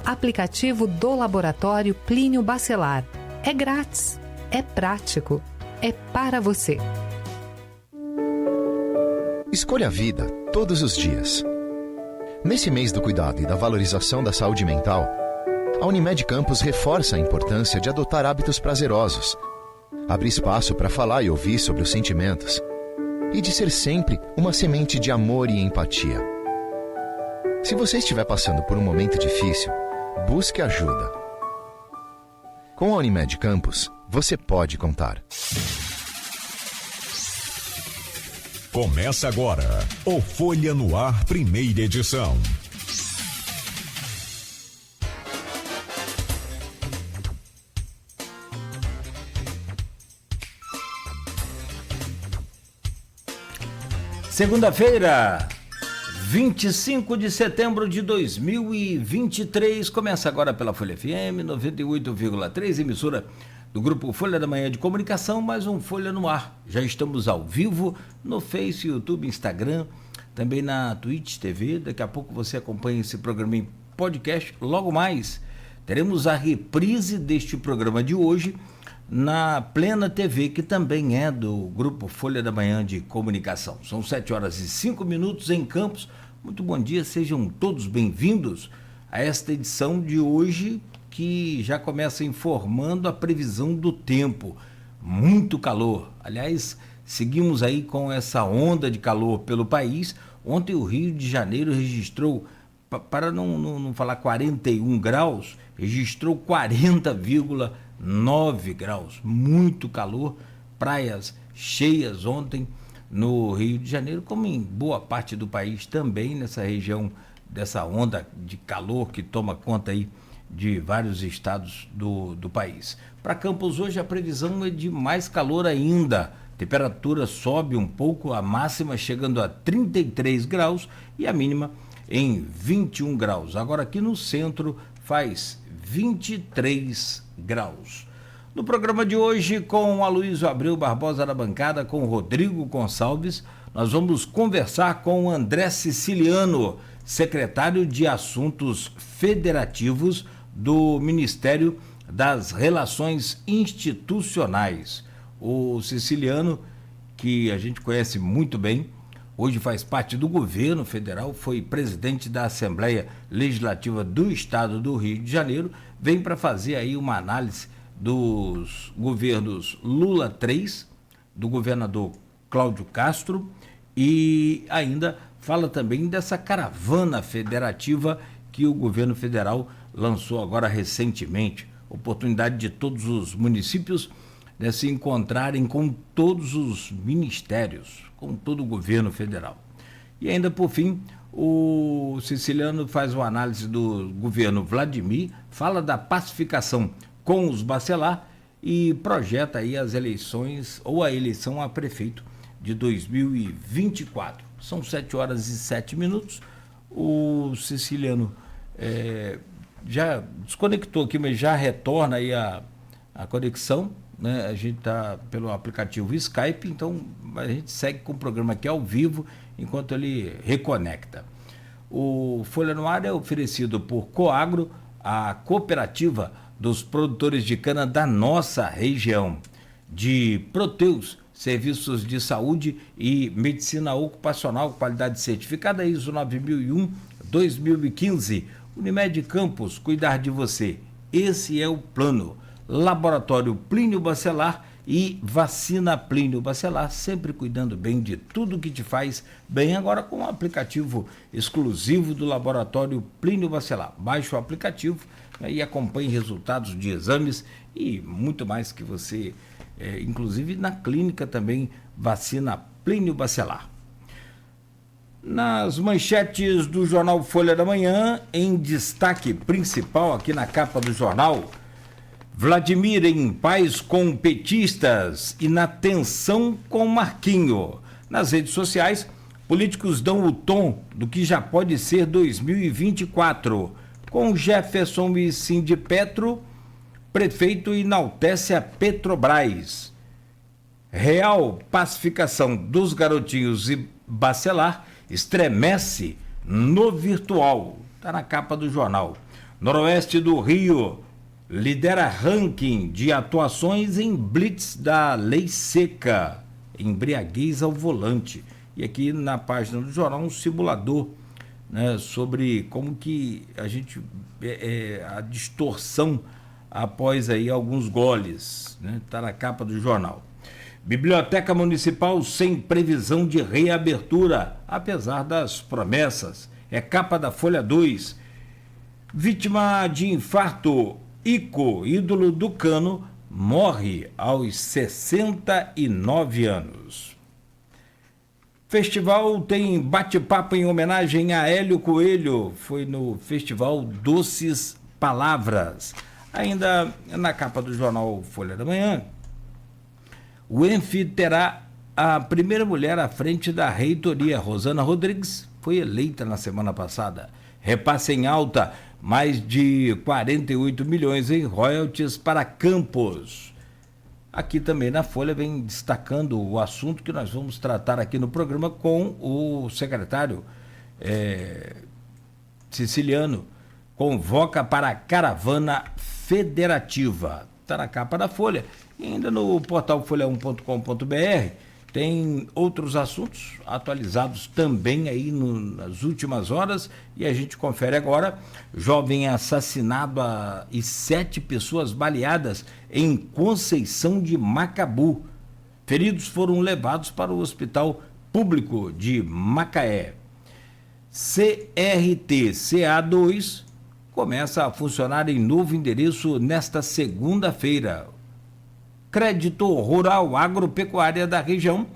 Aplicativo do Laboratório Plínio Bacelar. É grátis, é prático, é para você. Escolha a vida todos os dias. Nesse mês do cuidado e da valorização da saúde mental, a Unimed Campos reforça a importância de adotar hábitos prazerosos, abre espaço para falar e ouvir sobre os sentimentos e de ser sempre uma semente de amor e empatia. Se você estiver passando por um momento difícil, busque ajuda. Com a Unimed Campos, você pode contar. Começa agora o Folha no Ar, primeira edição. Segunda-feira, 25 de setembro de 2023, começa agora pela Folha FM 98,3, emissora do Grupo Folha da Manhã de Comunicação, mais um Folha no Ar. Já estamos ao vivo no Face, YouTube, Instagram, também na Twitch TV. Daqui a pouco você acompanha esse programa em podcast. Logo mais, teremos a reprise deste programa de hoje na Plena TV, que também é do Grupo Folha da Manhã de Comunicação. São 7h05 em Campos. Muito bom dia, sejam todos bem-vindos a esta edição de hoje, que já começa informando a previsão do tempo. Muito calor. Aliás, seguimos aí com essa onda de calor pelo país. Ontem o Rio de Janeiro registrou, para não falar 41 graus, registrou 40,9 graus. Muito calor, praias cheias ontem no Rio de Janeiro, como em boa parte do país também, nessa região dessa onda de calor que toma conta aí de vários estados do país. Para Campos hoje a previsão é de mais calor ainda. A temperatura sobe um pouco, a máxima chegando a 33 graus e a mínima em 21 graus. Agora aqui no centro faz 23 graus. No programa de hoje, com o Aloysio Abreu Barbosa da bancada, com o Rodrigo Gonçalves, nós vamos conversar com o André Siciliano, secretário de Assuntos Federativos do Ministério das Relações Institucionais. O Siciliano, que a gente conhece muito bem, hoje faz parte do governo federal, foi presidente da Assembleia Legislativa do Estado do Rio de Janeiro, vem para fazer aí uma análise dos governos Lula III, do governador Cláudio Castro, e ainda fala também dessa caravana federativa que o governo federal lançou agora recentemente, oportunidade de todos os municípios se encontrarem com todos os ministérios, com todo o governo federal. E ainda por fim, o Siciliano faz uma análise do governo Vladimir, fala da pacificação com os Bacelar e projeta aí as eleições ou a eleição a prefeito de 2024. São 7h07. O Siciliano já desconectou aqui, mas já retorna aí a conexão, né? A gente está pelo aplicativo Skype, então a gente segue com o programa aqui ao vivo enquanto ele reconecta. O Folha no Ar é oferecido por Coagro, a cooperativa dos produtores de cana da nossa região, de Proteus, serviços de saúde e medicina ocupacional, qualidade certificada ISO 9001-2015, Unimed Campos, cuidar de você, esse é o plano. Laboratório Plínio Bacelar e vacina Plínio Bacelar, sempre cuidando bem de tudo que te faz bem, agora com um aplicativo exclusivo do Laboratório Plínio Bacelar. Baixe o aplicativo, né, e acompanhe resultados de exames e muito mais que você, inclusive na clínica também, vacina Plínio Bacelar. Nas manchetes do jornal Folha da Manhã, em destaque principal aqui na capa do jornal, Vladimir em paz com petistas e na tensão com Marquinho. Nas redes sociais, políticos dão o tom do que já pode ser 2024. Com Jefferson e Sindipetro, prefeito enaltece a Petrobras. Real pacificação dos garotinhos e Bacelar estremece no virtual. Está na capa do jornal. Noroeste do Rio lidera ranking de atuações em blitz da lei seca, embriaguez ao volante. E aqui na página do jornal um simulador, né, sobre como que a gente a distorção após aí alguns goles, né? Tá na capa do jornal. Biblioteca Municipal sem previsão de reabertura, apesar das promessas. É capa da Folha 2. Vítima de infarto, Ico, ídolo do Cano, morre aos 69 anos. Festival tem bate-papo em homenagem a Hélio Coelho. Foi no Festival Doces Palavras. Ainda na capa do jornal Folha da Manhã, o ENF terá a primeira mulher à frente da reitoria. Rosana Rodrigues foi eleita na semana passada. Repasse em alta, mais de 48 milhões em royalties para Campos. Aqui também na Folha vem destacando o assunto que nós vamos tratar aqui no programa com o secretário Siciliano. Convoca para a caravana federativa. Está na capa da Folha. E ainda no portal folha1.com.br tem outros assuntos atualizados também aí nas últimas horas, e a gente confere agora. Jovem assassinado e 7 pessoas baleadas em Conceição de Macabu. Feridos foram levados para o Hospital Público de Macaé. CRT-CA2 começa a funcionar em novo endereço nesta segunda-feira. Crédito Rural Agropecuária da região,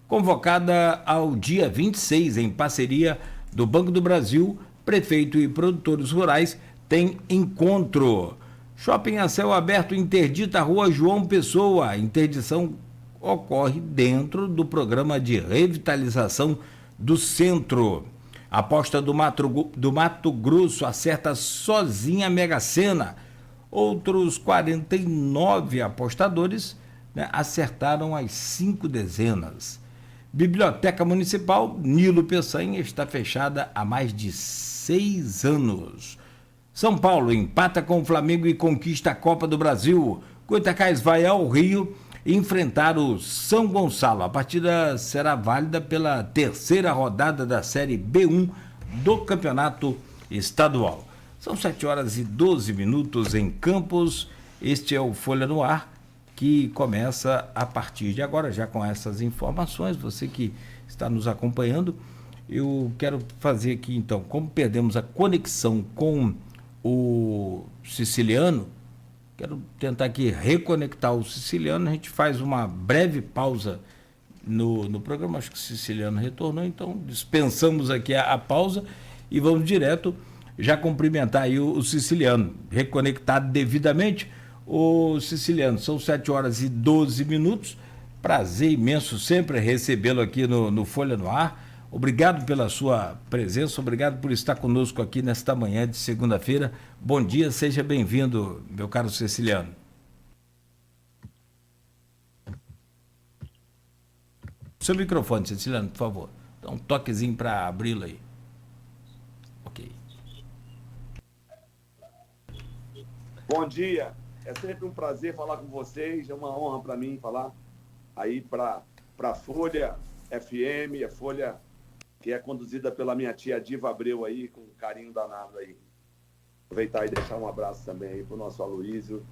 convocada ao dia 26, em parceria do Banco do Brasil, prefeito e produtores rurais, tem encontro. Shopping a céu aberto interdita a Rua João Pessoa. A interdição ocorre dentro do programa de revitalização do centro. Aposta do Mato Grosso acerta sozinha a Mega Sena. Outros 49 apostadores, né, acertaram as 5 dezenas. Biblioteca Municipal Nilo Peçanha está fechada há mais de 6 anos. São Paulo empata com o Flamengo e conquista a Copa do Brasil. Goitacás vai ao Rio enfrentar o São Gonçalo. A partida será válida pela 3ª rodada da Série B1 do Campeonato Estadual. São 7h12 em Campos. Este é o Folha no Ar, que começa a partir de agora, já com essas informações. Você que está nos acompanhando, eu quero fazer aqui então, como perdemos a conexão com o Siciliano, quero tentar aqui reconectar o Siciliano. A gente faz uma breve pausa no programa, acho que o Siciliano retornou, então dispensamos aqui a pausa e vamos direto já cumprimentar aí o Siciliano, reconectado devidamente. O Siciliano, são 7h12. Prazer imenso sempre recebê-lo aqui no Folha no Ar. Obrigado pela sua presença, obrigado por estar conosco aqui nesta manhã de segunda-feira. Bom dia, seja bem-vindo, meu caro Siciliano. Seu microfone, Siciliano, por favor. Dá um toquezinho para abri-lo aí. Ok. Bom dia, é sempre um prazer falar com vocês, é uma honra para mim falar aí para a Folha FM, a Folha que é conduzida pela minha tia Diva Abreu aí, com um carinho danado aí. Aproveitar e deixar um abraço também aí para o nosso Aloysio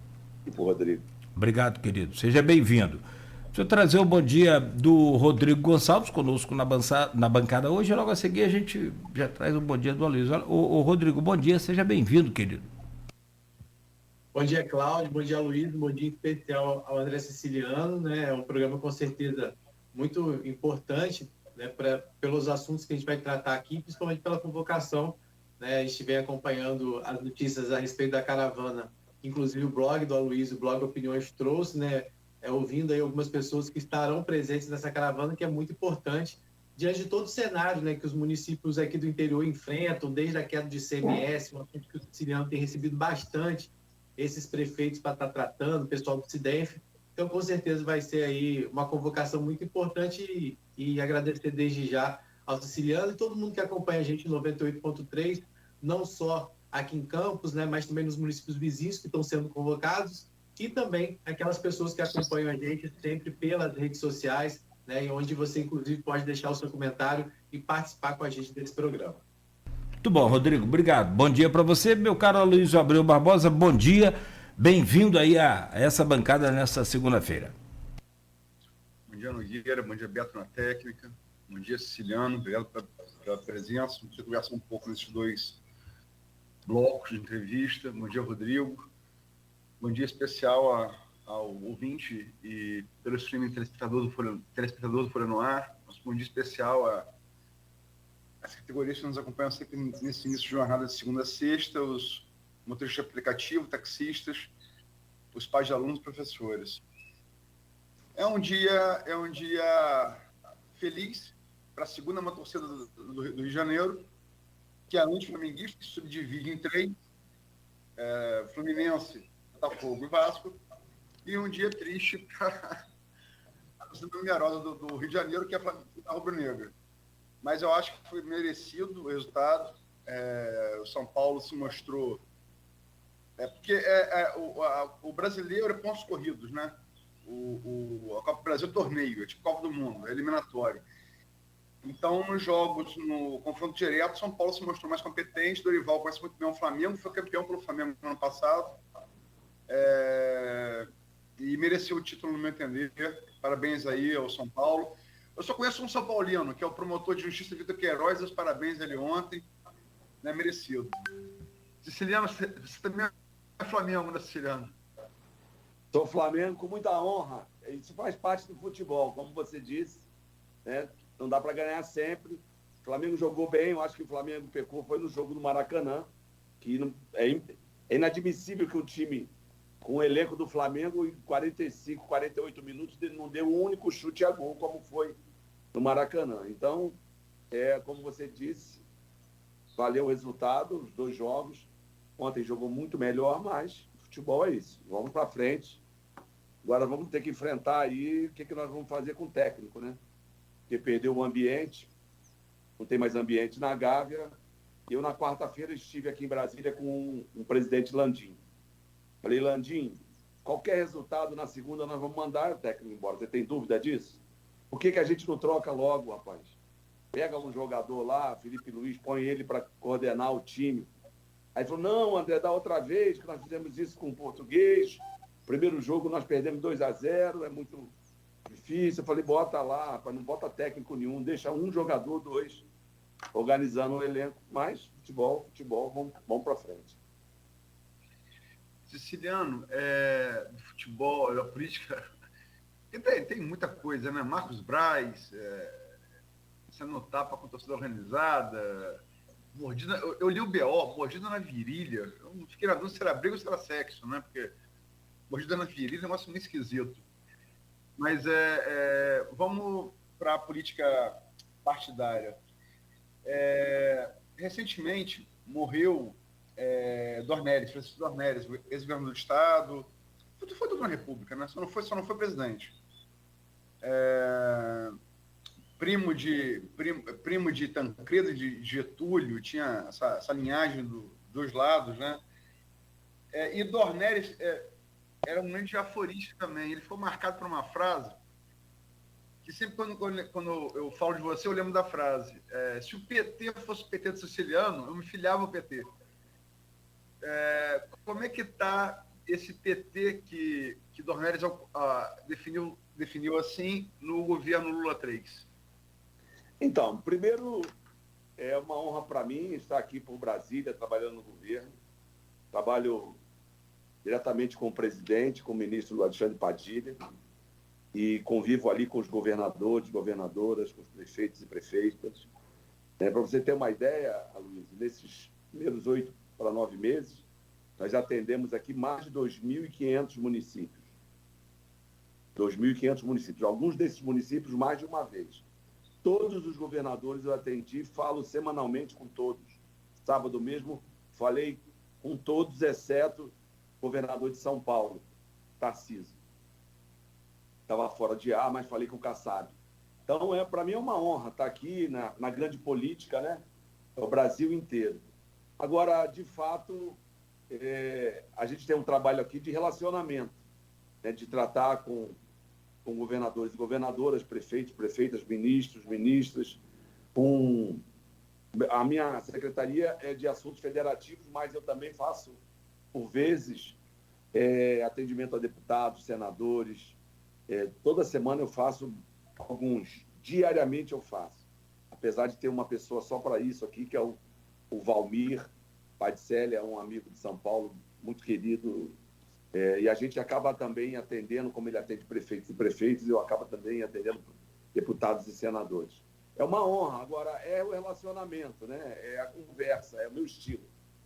e para o Rodrigo. Obrigado, querido, seja bem-vindo. Deixa eu trazer o bom dia do Rodrigo Gonçalves conosco na bancada hoje, e logo a seguir a gente já traz o bom dia do Aloysio. O Rodrigo, bom dia, seja bem-vindo, querido. Bom dia, Cláudio. Bom dia, Luiz. Bom dia especial ao André Siciliano, né? É um programa com certeza muito importante, né? Pelos assuntos que a gente vai tratar aqui, principalmente pela convocação, né? A gente vem acompanhando as notícias a respeito da caravana, inclusive o blog do Aloysio, o blog Opiniões trouxe, né? Ouvindo aí algumas pessoas que estarão presentes nessa caravana, que é muito importante diante de todo o cenário, né, que os municípios aqui do interior enfrentam, desde a queda de ICMS, um assunto que o Siciliano tem recebido bastante, esses prefeitos para estar tratando, o pessoal do SIDENF. Então, com certeza, vai ser aí uma convocação muito importante e agradecer desde já ao Siciliano e todo mundo que acompanha a gente no 98.3, não só aqui em Campos, né, mas também nos municípios vizinhos que estão sendo convocados, e também aquelas pessoas que acompanham a gente sempre pelas redes sociais, né, e onde você, inclusive, pode deixar o seu comentário e participar com a gente desse programa. Muito bom, Rodrigo, obrigado. Bom dia para você, meu caro Aloysio Abreu Barbosa, bom dia, bem-vindo aí a essa bancada nessa segunda-feira. Bom dia, Nogueira, bom dia, Beto na técnica, bom dia, Siciliano, obrigado pela presença, vamos conversar um pouco nesses dois blocos de entrevista. Bom dia, Rodrigo, bom dia especial ao ouvinte e pelo streaming telespectador do Folha no Ar, nosso bom dia especial as categorias que nos acompanham sempre nesse início de jornada de segunda a sexta, os motoristas de aplicativo, taxistas, os pais de alunos e professores. É um dia feliz para a segunda maior torcida do Rio de Janeiro, que é a anti-flamenguista, que se subdivide em três, Fluminense, Botafogo e Vasco, e um dia triste para a torcida numerosa do Rio de Janeiro, que é a rubro-negra. Mas eu acho que foi merecido o resultado. O São Paulo se mostrou... porque o brasileiro é pontos corridos, né? A Copa do Brasil é torneio, é tipo Copa do Mundo, é eliminatório. Então, nos jogos, no confronto direto, São Paulo se mostrou mais competente, Dorival conhece muito bem o Flamengo, foi campeão pelo Flamengo no ano passado, e mereceu o título, no meu entender. Parabéns aí ao São Paulo. Eu só conheço um São Paulino, que é o promotor de justiça Vitor Queiroz, os parabéns a ele ontem, né, merecido. Siciliano, você também é Flamengo, né, Siciliano? Sou Flamengo com muita honra. Isso faz parte do futebol, como você disse, né? Não dá para ganhar sempre. O Flamengo jogou bem, eu acho que o Flamengo pecou, foi no jogo do Maracanã, que é inadmissível que o time, com o elenco do Flamengo, em 45, 48 minutos, não deu um único chute a gol, como foi no Maracanã. Então, como você disse, valeu o resultado, os dois jogos. Ontem jogou muito melhor, mas futebol é isso. Vamos para frente. Agora vamos ter que enfrentar aí o que nós vamos fazer com o técnico, né? Porque perdeu o ambiente, não tem mais ambiente na Gávea. Eu, na quarta-feira, estive aqui em Brasília com um presidente Landim. Falei, Landim, qualquer resultado na segunda nós vamos mandar o técnico embora. Você tem dúvida disso? Por que a gente não troca logo, rapaz? Pega um jogador lá, Felipe Luiz, põe ele para coordenar o time. Aí falou, não, André, da outra vez que nós fizemos isso com o Português, primeiro jogo nós perdemos 2-0, é muito difícil. Eu falei, bota lá, rapaz, não bota técnico nenhum, deixa um jogador, dois, organizando o elenco. Mas futebol, vamos para frente. Siciliano, do futebol, da política, tem muita coisa, né? Marcos Braz, sendo no tapa com a torcida organizada, mordida, eu li o BO, mordida na virilha, eu fiquei na dúvida se era briga ou se era sexo, né? Porque mordida na virilha é um negócio meio esquisito. Mas vamos para a política partidária. Recentemente morreu Dornelles, Francisco Dornelles, ex-governador do Estado, foi toda uma república, né? Só não foi presidente. Primo de Tancredo, de Getúlio, tinha essa linhagem dos dois lados, né? E Dornelles era um grande aforista também. Ele foi marcado por uma frase que sempre quando eu falo de você, eu lembro da frase. Se o PT fosse o PT do Siciliano, eu me filiava ao PT. Como é que está esse PT que Dornelles definiu assim no governo Lula 3? Então, primeiro, é uma honra para mim estar aqui por Brasília, trabalhando no governo. Trabalho diretamente com o presidente, com o ministro Alexandre Padilha, e convivo ali com os governadores, governadoras, com os prefeitos e prefeitas. Para você ter uma ideia, Aloysio, nesses primeiros 8 para 9 meses, nós atendemos aqui mais de 2.500 municípios. 2.500 municípios. Alguns desses municípios mais de uma vez. Todos os governadores eu atendi, falo semanalmente com todos. Sábado mesmo falei com todos, exceto o governador de São Paulo, Tarcísio. Estava fora de ar, mas falei com o Kassab. Então, para mim é uma honra estar aqui na grande política, né? É o Brasil inteiro. Agora, de fato, a gente tem um trabalho aqui de relacionamento, né, de tratar com governadores e governadoras, prefeitos, prefeitas, ministros, ministras, com... A minha secretaria é de assuntos federativos, mas eu também faço, por vezes, atendimento a deputados, senadores. Toda semana eu faço alguns, diariamente eu faço. Apesar de ter uma pessoa só para isso aqui, que é o Valmir Padiceli, é um amigo de São Paulo, muito querido, e a gente acaba também atendendo, como ele atende prefeitos e prefeitas, eu acabo também atendendo deputados e senadores. É uma honra. Agora, é o relacionamento, né? É a conversa, é o meu estilo,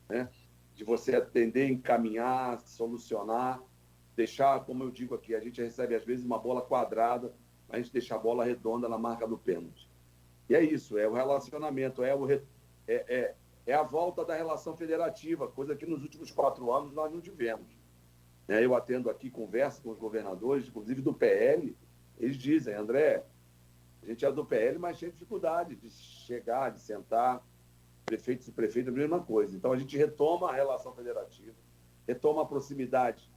né? De você atender, encaminhar, solucionar, deixar, como eu digo aqui, a gente recebe às vezes uma bola quadrada, a gente deixa a bola redonda na marca do pênalti. E é isso, é o relacionamento, é a volta da relação federativa, coisa que nos últimos 4 anos nós não tivemos. Eu atendo aqui, converso com os governadores, inclusive do PL, eles dizem, André, a gente é do PL, mas tem dificuldade de chegar, de sentar, prefeitos e prefeitas, a mesma coisa. Então, a gente retoma a relação federativa, retoma a proximidade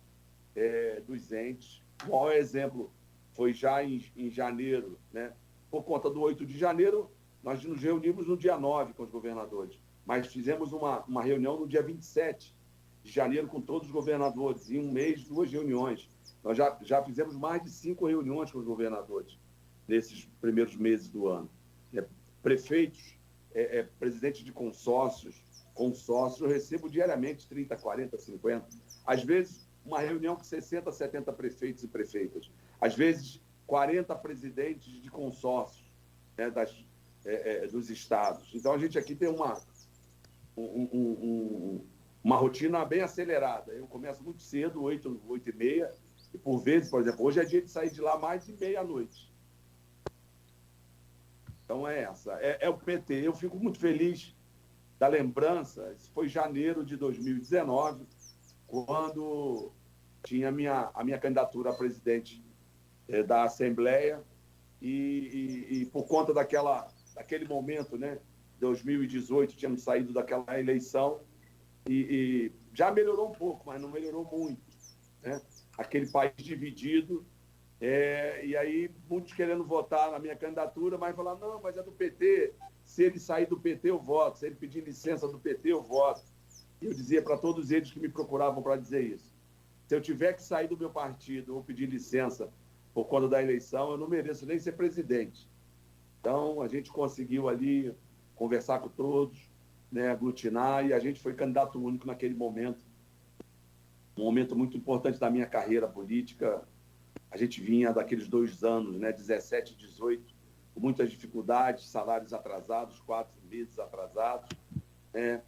dos entes. O maior exemplo foi já em janeiro, né? Por conta do 8 de janeiro, nós nos reunimos no dia 9 com os governadores, mas fizemos uma reunião no dia 27 de janeiro com todos os governadores, em um mês, 2 reuniões. Nós já fizemos mais de 5 reuniões com os governadores nesses primeiros meses do ano. Prefeitos, presidentes de consórcios, eu recebo diariamente 30, 40, 50. Às vezes, uma reunião com 60, 70 prefeitos e prefeitas. Às vezes, 40 presidentes de consórcios, né, dos estados. Então, a gente aqui tem uma rotina bem acelerada. Eu começo muito cedo, 8h30, e por vezes, por exemplo, hoje é dia de sair de lá mais de meia-noite. Então é essa, é o PT. Eu fico muito feliz da lembrança, isso foi janeiro de 2019, quando tinha a minha candidatura a presidente da Assembleia, e por conta daquele momento, né, 2018, tínhamos saído daquela eleição, e já melhorou um pouco, mas não melhorou muito, né? Aquele país dividido, e aí muitos querendo votar na minha candidatura, mas falar, não, mas é do PT, se ele sair do PT eu voto, se ele pedir licença do PT eu voto. E eu dizia para todos eles que me procuravam para dizer isso, se eu tiver que sair do meu partido ou pedir licença por conta da eleição, eu não mereço nem ser presidente. Então a gente conseguiu ali conversar com todos, né, aglutinar, e a gente foi candidato único naquele momento, um momento muito importante da minha carreira política. A gente vinha daqueles 2 anos, né, 17 e 18, com muitas dificuldades, salários atrasados, 4 meses atrasados, né,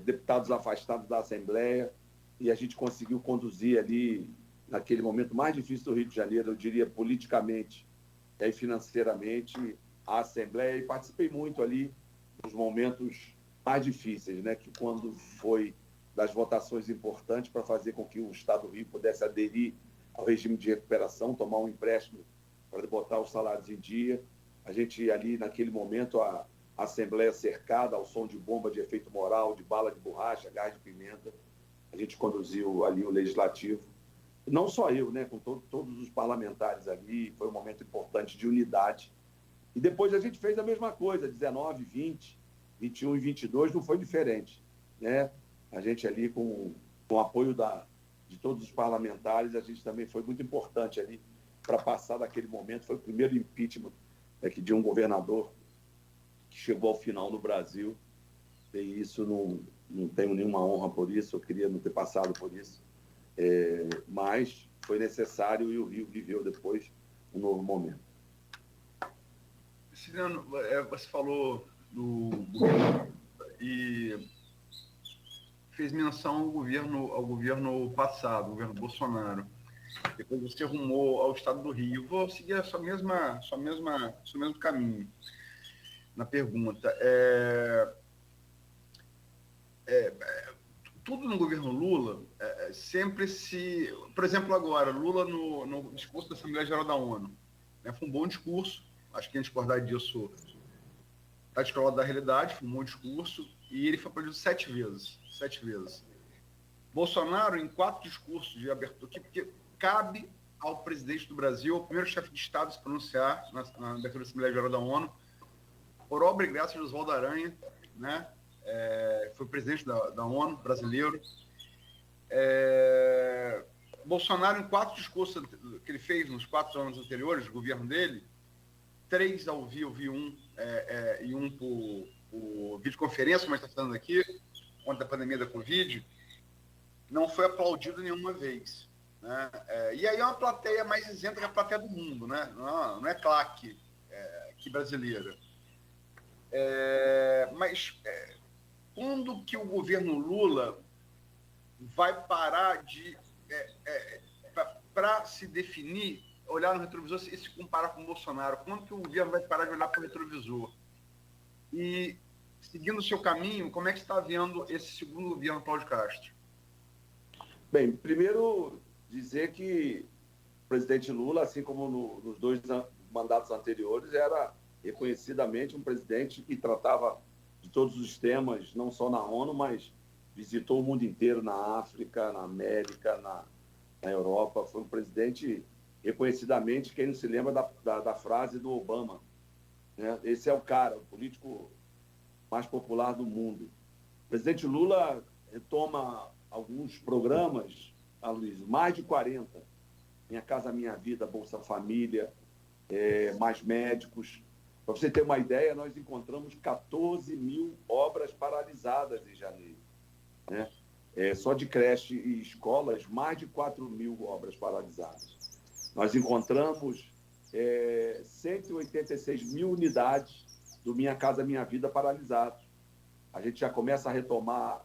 deputados afastados da Assembleia, e a gente conseguiu conduzir ali, naquele momento mais difícil do Rio de Janeiro, eu diria politicamente e financeiramente, a Assembleia, e participei muito ali nos momentos mais difíceis, né, que quando foi das votações importantes para fazer com que o Estado do Rio pudesse aderir ao regime de recuperação, tomar um empréstimo para botar os salários em dia. A gente ali, naquele momento, a Assembleia cercada ao som de bomba de efeito moral, de bala de borracha, gás de pimenta, a gente conduziu ali o Legislativo. Não só eu, né, com todos os parlamentares ali, foi um momento importante de unidade. E depois a gente fez a mesma coisa, 19, 20, 21 e 22, não foi diferente, né? A gente ali, com o apoio de todos os parlamentares, a gente também foi muito importante ali para passar daquele momento. Foi o primeiro impeachment de um governador que chegou ao final no Brasil, e isso não tenho nenhuma honra por isso, eu queria não ter passado por isso, mas foi necessário, e o Rio viveu depois um novo momento. Ciliano, você falou do governo e fez menção ao governo passado, o governo Bolsonaro. Depois você rumou ao estado do Rio. Vou seguir seu mesmo caminho na pergunta. Tudo no governo Lula sempre se... Por exemplo, agora, Lula no discurso da Assembleia Geral da ONU, né, foi um bom discurso, acho que a gente discordar disso está descolado da realidade, foi um bom discurso, e ele foi aplaudido 7 vezes. 7 vezes. Bolsonaro, em 4 discursos de abertura, porque cabe ao presidente do Brasil, ao primeiro chefe de Estado, se pronunciar na abertura da Assembleia Geral da ONU, por obra e graça de Oswaldo Aranha, né? Foi o presidente da ONU brasileiro. Bolsonaro, em 4 discursos que ele fez nos 4 anos anteriores do governo dele, 3 ao vivo e um por videoconferência, como a gente está falando aqui, contra a pandemia da Covid, não foi aplaudido nenhuma vez. Né? E aí é uma plateia mais isenta que a plateia do mundo, né? Não é claque que brasileira. Mas quando que o governo Lula vai parar de para se definir, olhar no retrovisor e se comparar com o Bolsonaro? Quando que o governo vai parar de olhar para o retrovisor? E, seguindo o seu caminho, como é que você está vendo esse segundo governo Cláudio Castro? Bem, primeiro dizer que o presidente Lula, assim como nos 2 mandatos anteriores, era reconhecidamente um presidente que tratava de todos os temas, não só na ONU, mas visitou o mundo inteiro, na África, na América, na Europa. Foi um presidente, reconhecidamente, quem não se lembra da frase do Obama, né? Esse é o cara, o político mais popular do mundo. O presidente Lula retoma alguns programas, Aloysio, mais de 40. Minha Casa Minha Vida, Bolsa Família, mais médicos. Para você ter uma ideia, nós encontramos 14 mil obras paralisadas em janeiro. Né? Só de creche e escolas, mais de 4 mil obras paralisadas. Nós encontramos 186 mil unidades do Minha Casa Minha Vida paralisados. A gente já começa a retomar,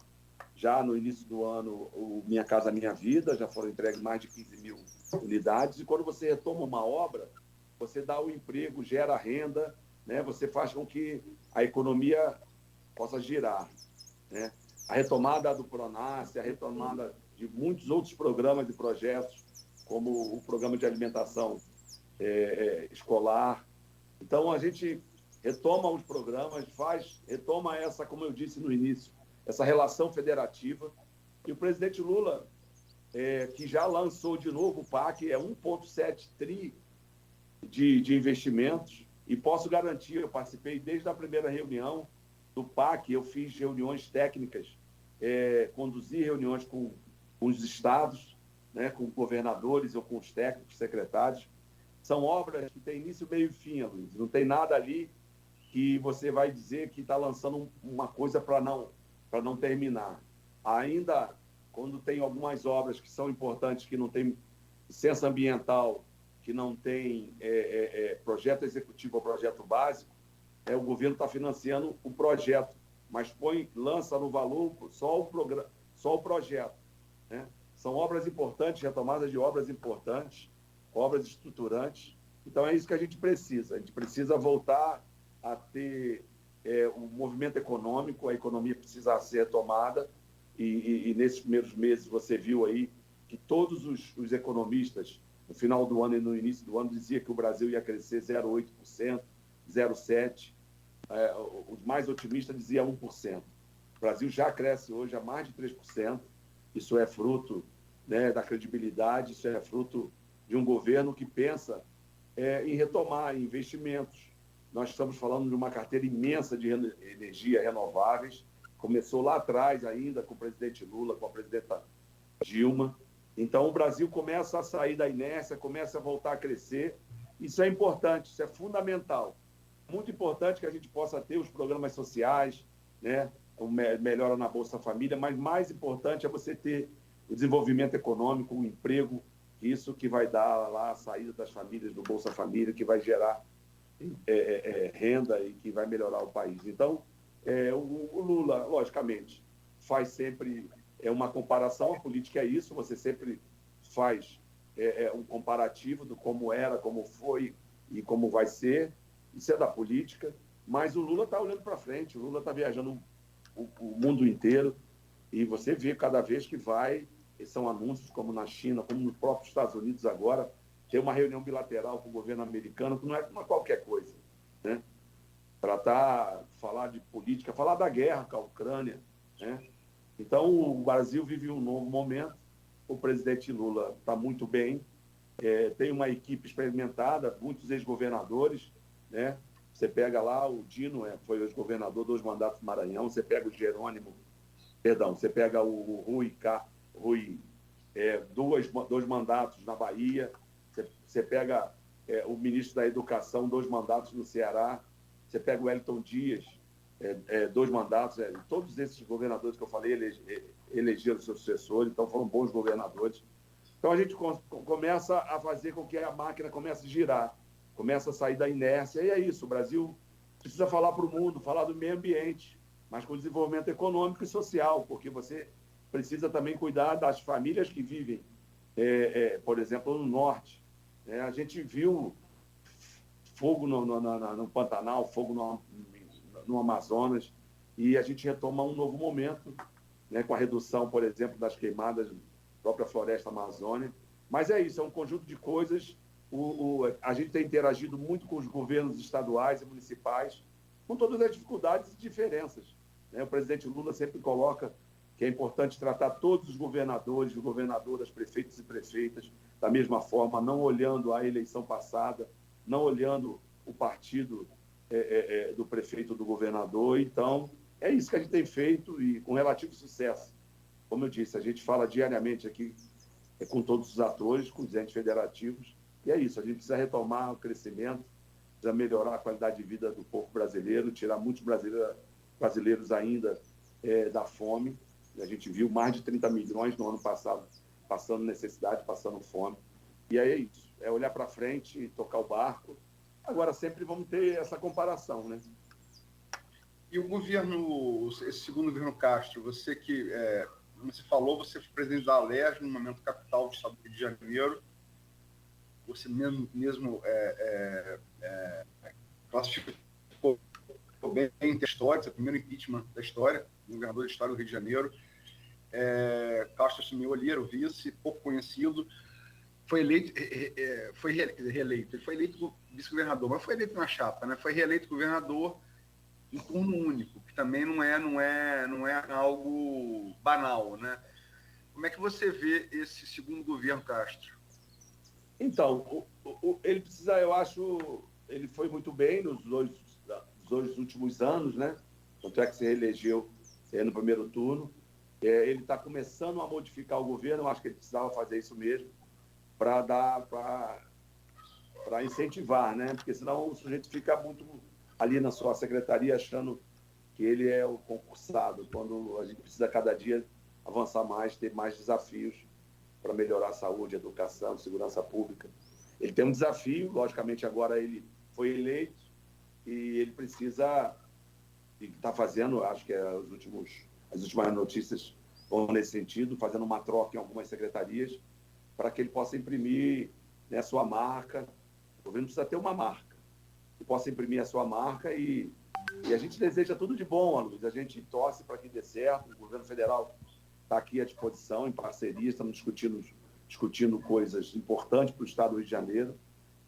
já no início do ano, o Minha Casa Minha Vida, já foram entregues mais de 15 mil unidades. E quando você retoma uma obra, você dá o emprego, gera renda, né? Você faz com que a economia possa girar, né? A retomada do Pronaf, a retomada de muitos outros programas e projetos, como o programa de alimentação escolar. Então, a gente retoma os programas, retoma essa, como eu disse no início, essa relação federativa. E o presidente Lula, que já lançou de novo o PAC, 1,7 tri de investimentos, e posso garantir, eu participei desde a primeira reunião do PAC, eu fiz reuniões técnicas, conduzi reuniões com os estados, né, com governadores ou com os técnicos, secretários. São obras que têm início, meio e fim, Luiz. Não tem nada ali que você vai dizer que está lançando uma coisa para não terminar. Ainda, quando tem algumas obras que são importantes, que não tem licença ambiental, que não tem projeto executivo ou projeto básico, o governo está financiando o projeto, mas lança no valor só o projeto. Né? São obras importantes, retomadas de obras importantes, obras estruturantes. Então, é isso que a gente precisa. A gente precisa voltar a ter um movimento econômico, a economia precisa ser retomada, e nesses primeiros meses você viu aí que todos os economistas, no final do ano e no início do ano, diziam que o Brasil ia crescer 0,8%, 0,7%. Os mais otimistas diziam 1%. O Brasil já cresce hoje a mais de 3%. Isso é fruto, né, da credibilidade, isso é fruto de um governo que pensa em retomar investimentos. Nós estamos falando de uma carteira imensa de energia renováveis. Começou lá atrás ainda com o presidente Lula, com a presidenta Dilma. Então, o Brasil começa a sair da inércia, começa a voltar a crescer. Isso é importante, isso é fundamental. Muito importante que a gente possa ter os programas sociais, né? Melhora na Bolsa Família, mas mais importante é você ter o desenvolvimento econômico, o emprego, isso que vai dar lá a saída das famílias do Bolsa Família, que vai gerar renda e que vai melhorar o país. Então, o Lula, logicamente, faz sempre uma comparação, a política é isso, você sempre faz um comparativo do como era, como foi e como vai ser, isso é da política, mas o Lula está olhando para frente, o Lula está viajando o mundo inteiro, e você vê cada vez que vai, são anúncios como na China, como nos próprios Estados Unidos agora, tem uma reunião bilateral com o governo americano, que não é qualquer coisa, né? falar de política, falar da guerra com a Ucrânia, né? Então, o Brasil vive um novo momento, o presidente Lula está muito bem, tem uma equipe experimentada, muitos ex-governadores, né? Você pega lá o Dino, foi ex-governador, 2 mandatos no Maranhão, você pega o Jerônimo, você pega o Rui, 2 mandatos na Bahia, você pega o ministro da Educação, 2 mandatos no Ceará, você pega o Wellington Dias, 2 mandatos, todos esses governadores que eu falei elegeram seu sucessor, então foram bons governadores. Então a gente começa a fazer com que a máquina comece a girar, começa a sair da inércia, e é isso, o Brasil precisa falar para o mundo, falar do meio ambiente, mas com desenvolvimento econômico e social, porque você precisa também cuidar das famílias que vivem, por exemplo, no norte. A gente viu fogo no Pantanal, fogo no Amazonas, e a gente retoma um novo momento, né, com a redução, por exemplo, das queimadas da própria floresta amazônica. Mas é isso, é um conjunto de coisas. A gente tem interagido muito com os governos estaduais e municipais, com todas as dificuldades e diferenças, né? O presidente Lula sempre coloca que é importante tratar todos os governadores, governadoras, prefeitos e prefeitas da mesma forma, não olhando a eleição passada, não olhando o partido do prefeito, do governador. Então, é isso que a gente tem feito e com relativo sucesso. Como eu disse, a gente fala diariamente aqui com todos os atores, com os entes federativos, e é isso, a gente precisa retomar o crescimento, precisa melhorar a qualidade de vida do povo brasileiro, tirar muitos brasileiros ainda da fome. A gente viu mais de 30 milhões no ano passado passando necessidade, passando fome. E aí é isso, é olhar para frente e tocar o barco. Agora sempre vamos ter essa comparação, né? E o governo, esse segundo governo Castro, você que, como você falou, você foi presidente da Alerj, no momento capital do estado do Rio de Janeiro. Você mesmo classificou bem a história, seu primeiro impeachment da história, governador da história do Rio de Janeiro. Castro assumiu ali, era o vice, pouco conhecido. Foi eleito, reeleito. Ele foi eleito vice-governador, mas foi eleito na chapa, né? Foi reeleito governador em turno único, que também não é algo banal, né? Como é que você vê esse segundo governo Castro? Então, ele precisa, eu acho, ele foi muito bem nos dois últimos anos, né? Tanto é que se reelegeu no primeiro turno. Ele está começando a modificar o governo, eu acho que ele precisava fazer isso mesmo, para incentivar, né? Porque senão o sujeito fica muito ali na sua secretaria achando que ele é o concursado, quando a gente precisa cada dia avançar mais, ter mais desafios para melhorar a saúde, a educação, a segurança pública. Ele tem um desafio, logicamente agora ele foi eleito e ele precisa, e está fazendo, acho que as últimas notícias vão nesse sentido, fazendo uma troca em algumas secretarias para que ele possa imprimir, né, a sua marca. O governo precisa ter uma marca, que possa imprimir a sua marca e a gente deseja tudo de bom, Luiz. A gente torce para que dê certo. O governo federal está aqui à disposição, em parceria, estamos discutindo coisas importantes para o estado do Rio de Janeiro,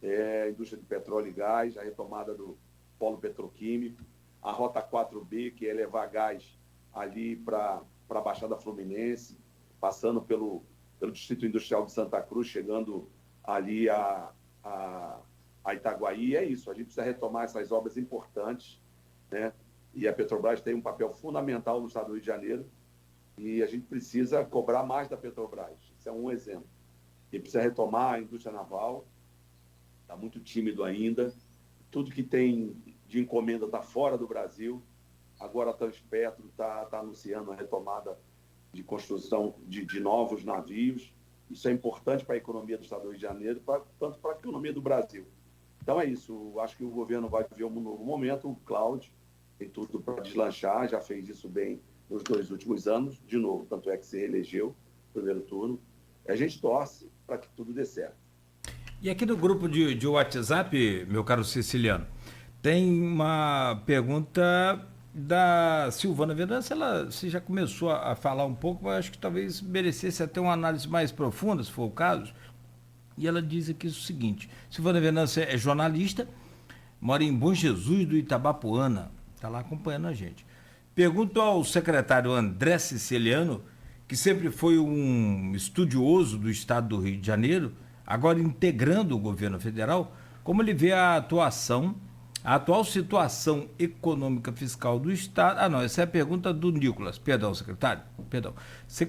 a indústria de petróleo e gás, a retomada do polo petroquímico, a Rota 4B, que é levar gás ali para a Baixada Fluminense, passando pelo Distrito Industrial de Santa Cruz, chegando ali a Itaguaí. É isso, a gente precisa retomar essas obras importantes, né? E a Petrobras tem um papel fundamental no estado do Rio de Janeiro, e a gente precisa cobrar mais da Petrobras. Isso é um exemplo. E precisa retomar a indústria naval, está muito tímido ainda. Tudo que tem de encomenda está fora do Brasil. Agora a Transpetro está anunciando a retomada de construção de novos navios. Isso é importante para a economia do estado do Rio de Janeiro, tanto para a economia do Brasil. Então é isso. Acho que o governo vai viver um novo momento. O Cláudio tem tudo para deslanchar, já fez isso bem nos 2 últimos anos, de novo, tanto é que se reelegeu no primeiro turno. A gente torce para que tudo dê certo. E aqui no grupo de WhatsApp, meu caro Siciliano, tem uma pergunta da Silvana Venâncio. Você já começou a falar um pouco, mas acho que talvez merecesse até uma análise mais profunda, se for o caso. E ela diz aqui o seguinte: Silvana Venâncio é jornalista, mora em Bom Jesus do Itabapoana, está lá acompanhando a gente. Pergunto ao secretário André Siciliano, que sempre foi um estudioso do estado do Rio de Janeiro, agora integrando o governo federal, como ele vê a atual situação econômica fiscal do estado. Ah, não, essa é a pergunta do Nicolas. Perdão, secretário. Perdão.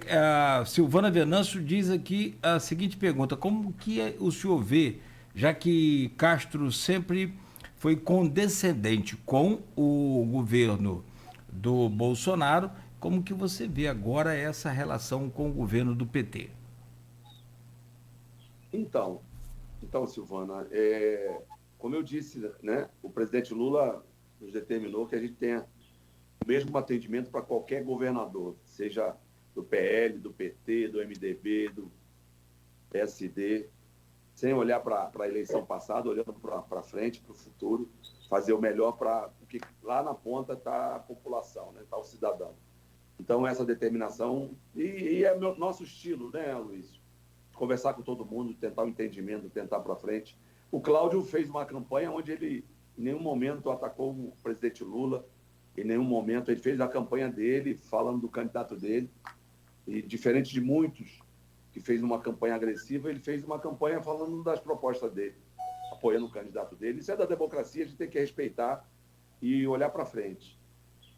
A Silvana Venâncio diz aqui a seguinte pergunta: como que o senhor vê, já que Castro sempre foi condescendente com o governo do Bolsonaro, como que você vê agora essa relação com o governo do PT? Então, Silvana, como eu disse, né, o presidente Lula nos determinou que a gente tenha o mesmo atendimento para qualquer governador, seja do PL, do PT, do MDB, do PSD, sem olhar para a eleição passada, olhando para frente, para o futuro, fazer o melhor porque lá na ponta está a população, né, está o cidadão. Então, essa determinação, e é nosso estilo, né, Luiz? Conversar com todo mundo, tentar um entendimento, tentar para frente. O Cláudio fez uma campanha onde ele, em nenhum momento, atacou o presidente Lula, em nenhum momento. Ele fez a campanha dele, falando do candidato dele, e diferente de muitos que fez uma campanha agressiva, ele fez uma campanha falando das propostas dele, apoiando o candidato dele. Isso é da democracia, a gente tem que respeitar e olhar para frente.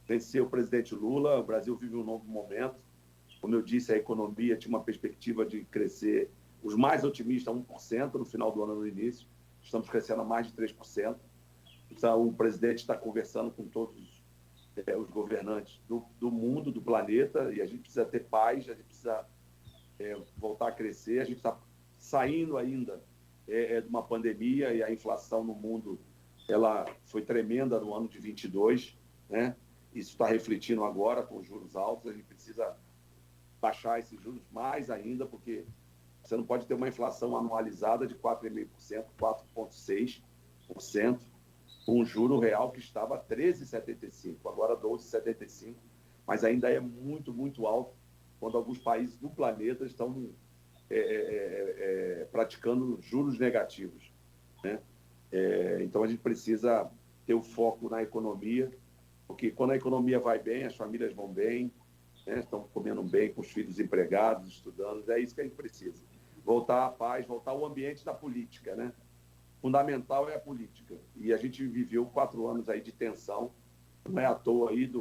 Venceu o presidente Lula, o Brasil vive um novo momento. Como eu disse, a economia tinha uma perspectiva de crescer, os mais otimistas, 1% no final do ano, no início. Estamos crescendo a mais de 3%. Então, o presidente está conversando com todos os governantes do mundo, do planeta, e a gente precisa ter paz, a gente precisa voltar a crescer. A gente está saindo ainda de uma pandemia, e a inflação no mundo ela foi tremenda no ano de 22, né? Isso está refletindo agora com os juros altos. A gente precisa baixar esses juros mais ainda, porque você não pode ter uma inflação anualizada de 4,5%, 4,6%, com um juro real que estava 13,75%, agora 12,75%, mas ainda é muito, muito alto, quando alguns países do planeta estão praticando juros negativos, né? Então, a gente precisa ter o foco na economia, porque quando a economia vai bem, as famílias vão bem, né? Estão comendo bem com os filhos empregados, estudando, é isso que a gente precisa. Voltar à paz, voltar ao ambiente da política, né? Fundamental é a política. E a gente viveu 4 anos aí de tensão, não é à toa aí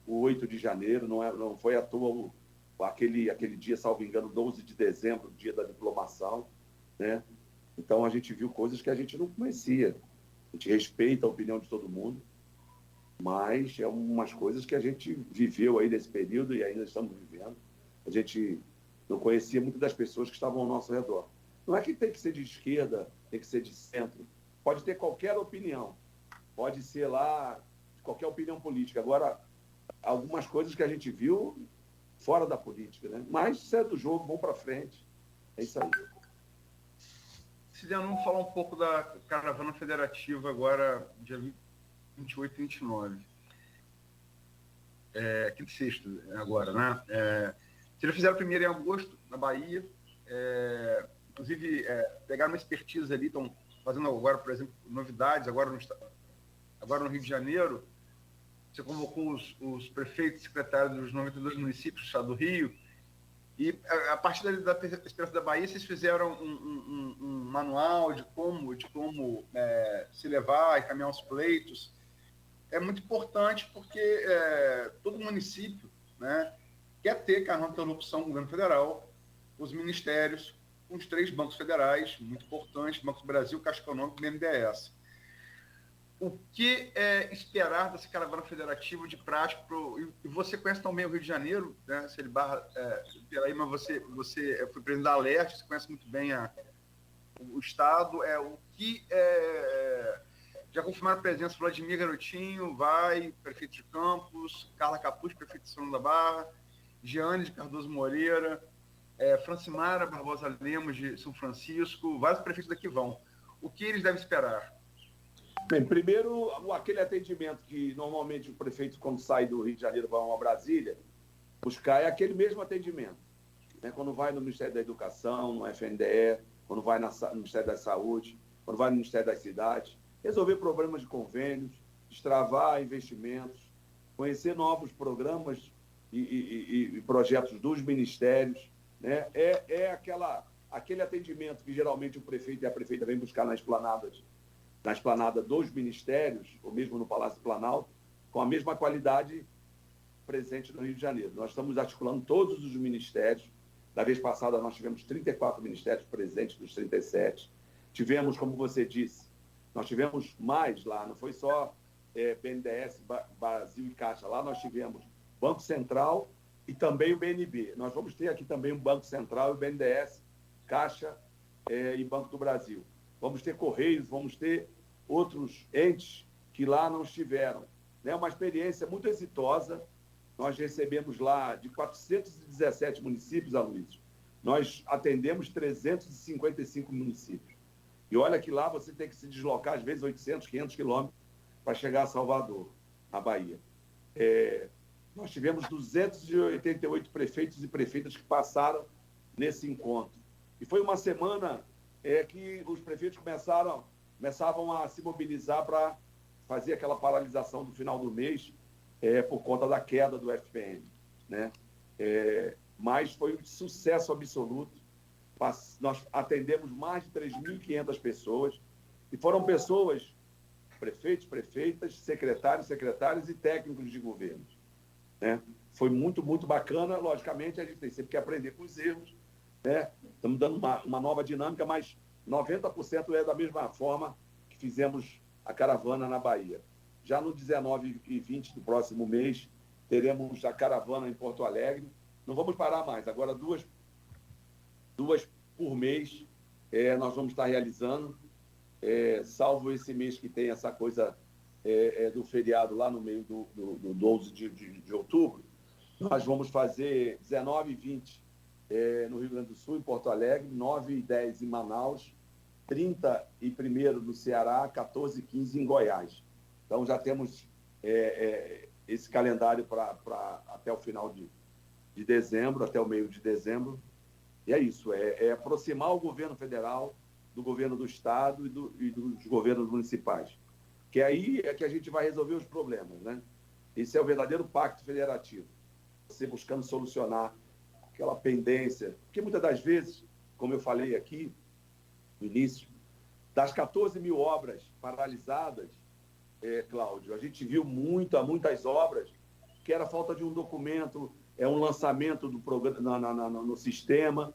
o 8 de janeiro, não foi à toa aquele dia, salvo engano, 12 de dezembro, dia da diplomação, né? Então, a gente viu coisas que a gente não conhecia. A gente respeita a opinião de todo mundo, mas é umas coisas que a gente viveu aí nesse período e ainda estamos vivendo. A gente não conhecia muitas das pessoas que estavam ao nosso redor. Não é que tem que ser de esquerda, tem que ser de centro. Pode ter qualquer opinião. Pode ser lá qualquer opinião política. Agora, algumas coisas que a gente viu fora da política, né? Mas isso é do jogo, vamos para frente. É isso aí. Siciliano, vamos falar um pouco da caravana federativa agora, dia 28 e 29. Quinta e sexta agora, né? Vocês já fizeram a primeira em agosto, na Bahia. Inclusive, pegaram uma expertise ali, estão fazendo agora, por exemplo, novidades, agora no Rio de Janeiro. Você convocou os prefeitos e secretários dos 92 municípios do estado do Rio, e a partir da experiência da Bahia, vocês fizeram um manual de como se levar e caminhar os pleitos. É muito importante porque todo município, né, quer ter canal de interlocução com o governo federal, os ministérios, com os 3 bancos federais, muito importantes, Banco do Brasil, Caixa Econômica e BNDES. O que esperar dessa caravana federativa de prática? E você conhece também o Rio de Janeiro, né? Se ele pela aí, mas você foi presidente da Alerte, você conhece muito bem o Estado. Já confirmaram a presença Vladimir Garotinho, prefeito de Campos, Carla Capuz, prefeito de São da Barra, Jeane de Cardoso Moreira, Francimara Barbosa Lemos de São Francisco, vários prefeitos daqui vão. O que eles devem esperar? Bem, primeiro, aquele atendimento que normalmente o prefeito, quando sai do Rio de Janeiro, vai a Brasília, buscar é aquele mesmo atendimento, né? Quando vai no Ministério da Educação, no FNDE, quando vai no Ministério da Saúde, quando vai no Ministério das Cidades, resolver problemas de convênios, destravar investimentos, conhecer novos programas e projetos dos ministérios, né? Aquele atendimento que geralmente o prefeito e a prefeita vêm buscar na esplanada dos ministérios, ou mesmo no Palácio do Planalto, com a mesma qualidade presente no Rio de Janeiro. Nós estamos articulando todos os ministérios. Da vez passada, nós tivemos 34 ministérios presentes dos 37. Tivemos, como você disse, nós tivemos mais lá, não foi só BNDES, Brasil e Caixa. Lá nós tivemos Banco Central e também o BNB. Nós vamos ter aqui também o Banco Central, o BNDES, Caixa e Banco do Brasil. Vamos ter Correios, vamos ter outros entes que lá não estiveram. É uma experiência muito exitosa. Nós recebemos lá de 417 municípios, Aloysio, nós atendemos 355 municípios. E olha que lá você tem que se deslocar, às vezes, 800, 500 quilômetros para chegar a Salvador, na Bahia. Nós tivemos 288 prefeitos e prefeitas que passaram nesse encontro. E foi uma semana que os prefeitos começavam a se mobilizar para fazer aquela paralisação do final do mês, por conta da queda do FPM, né? Mas foi um sucesso absoluto. Nós atendemos mais de 3.500 pessoas, e foram pessoas, prefeitos, prefeitas, secretários e técnicos de governo, né? Foi muito, muito bacana. Logicamente, a gente tem sempre que aprender com os erros, né? Estamos dando uma nova dinâmica, mas 90% é da mesma forma que fizemos a caravana na Bahia. Já no 19 e 20 do próximo mês, teremos a caravana em Porto Alegre. Não vamos parar mais. Agora, duas por mês, nós vamos estar realizando, salvo esse mês que tem essa coisa do feriado lá no meio do 12 de outubro. Nós vamos fazer 19 e 20 no Rio Grande do Sul, em Porto Alegre, 9 e 10 em Manaus, 30 e 1º no Ceará, 14 e 15 em Goiás. Então, já temos esse calendário até o final de dezembro, até o meio de dezembro. E é isso, é aproximar o governo federal do governo do Estado e dos governos municipais. Que aí é que a gente vai resolver os problemas, né? Esse é o verdadeiro pacto federativo. Você buscando solucionar aquela pendência. Porque muitas das vezes, como eu falei aqui no início, das 14 mil obras paralisadas, Cláudio, a gente viu muitas obras que era falta de um documento, um lançamento do programa no sistema,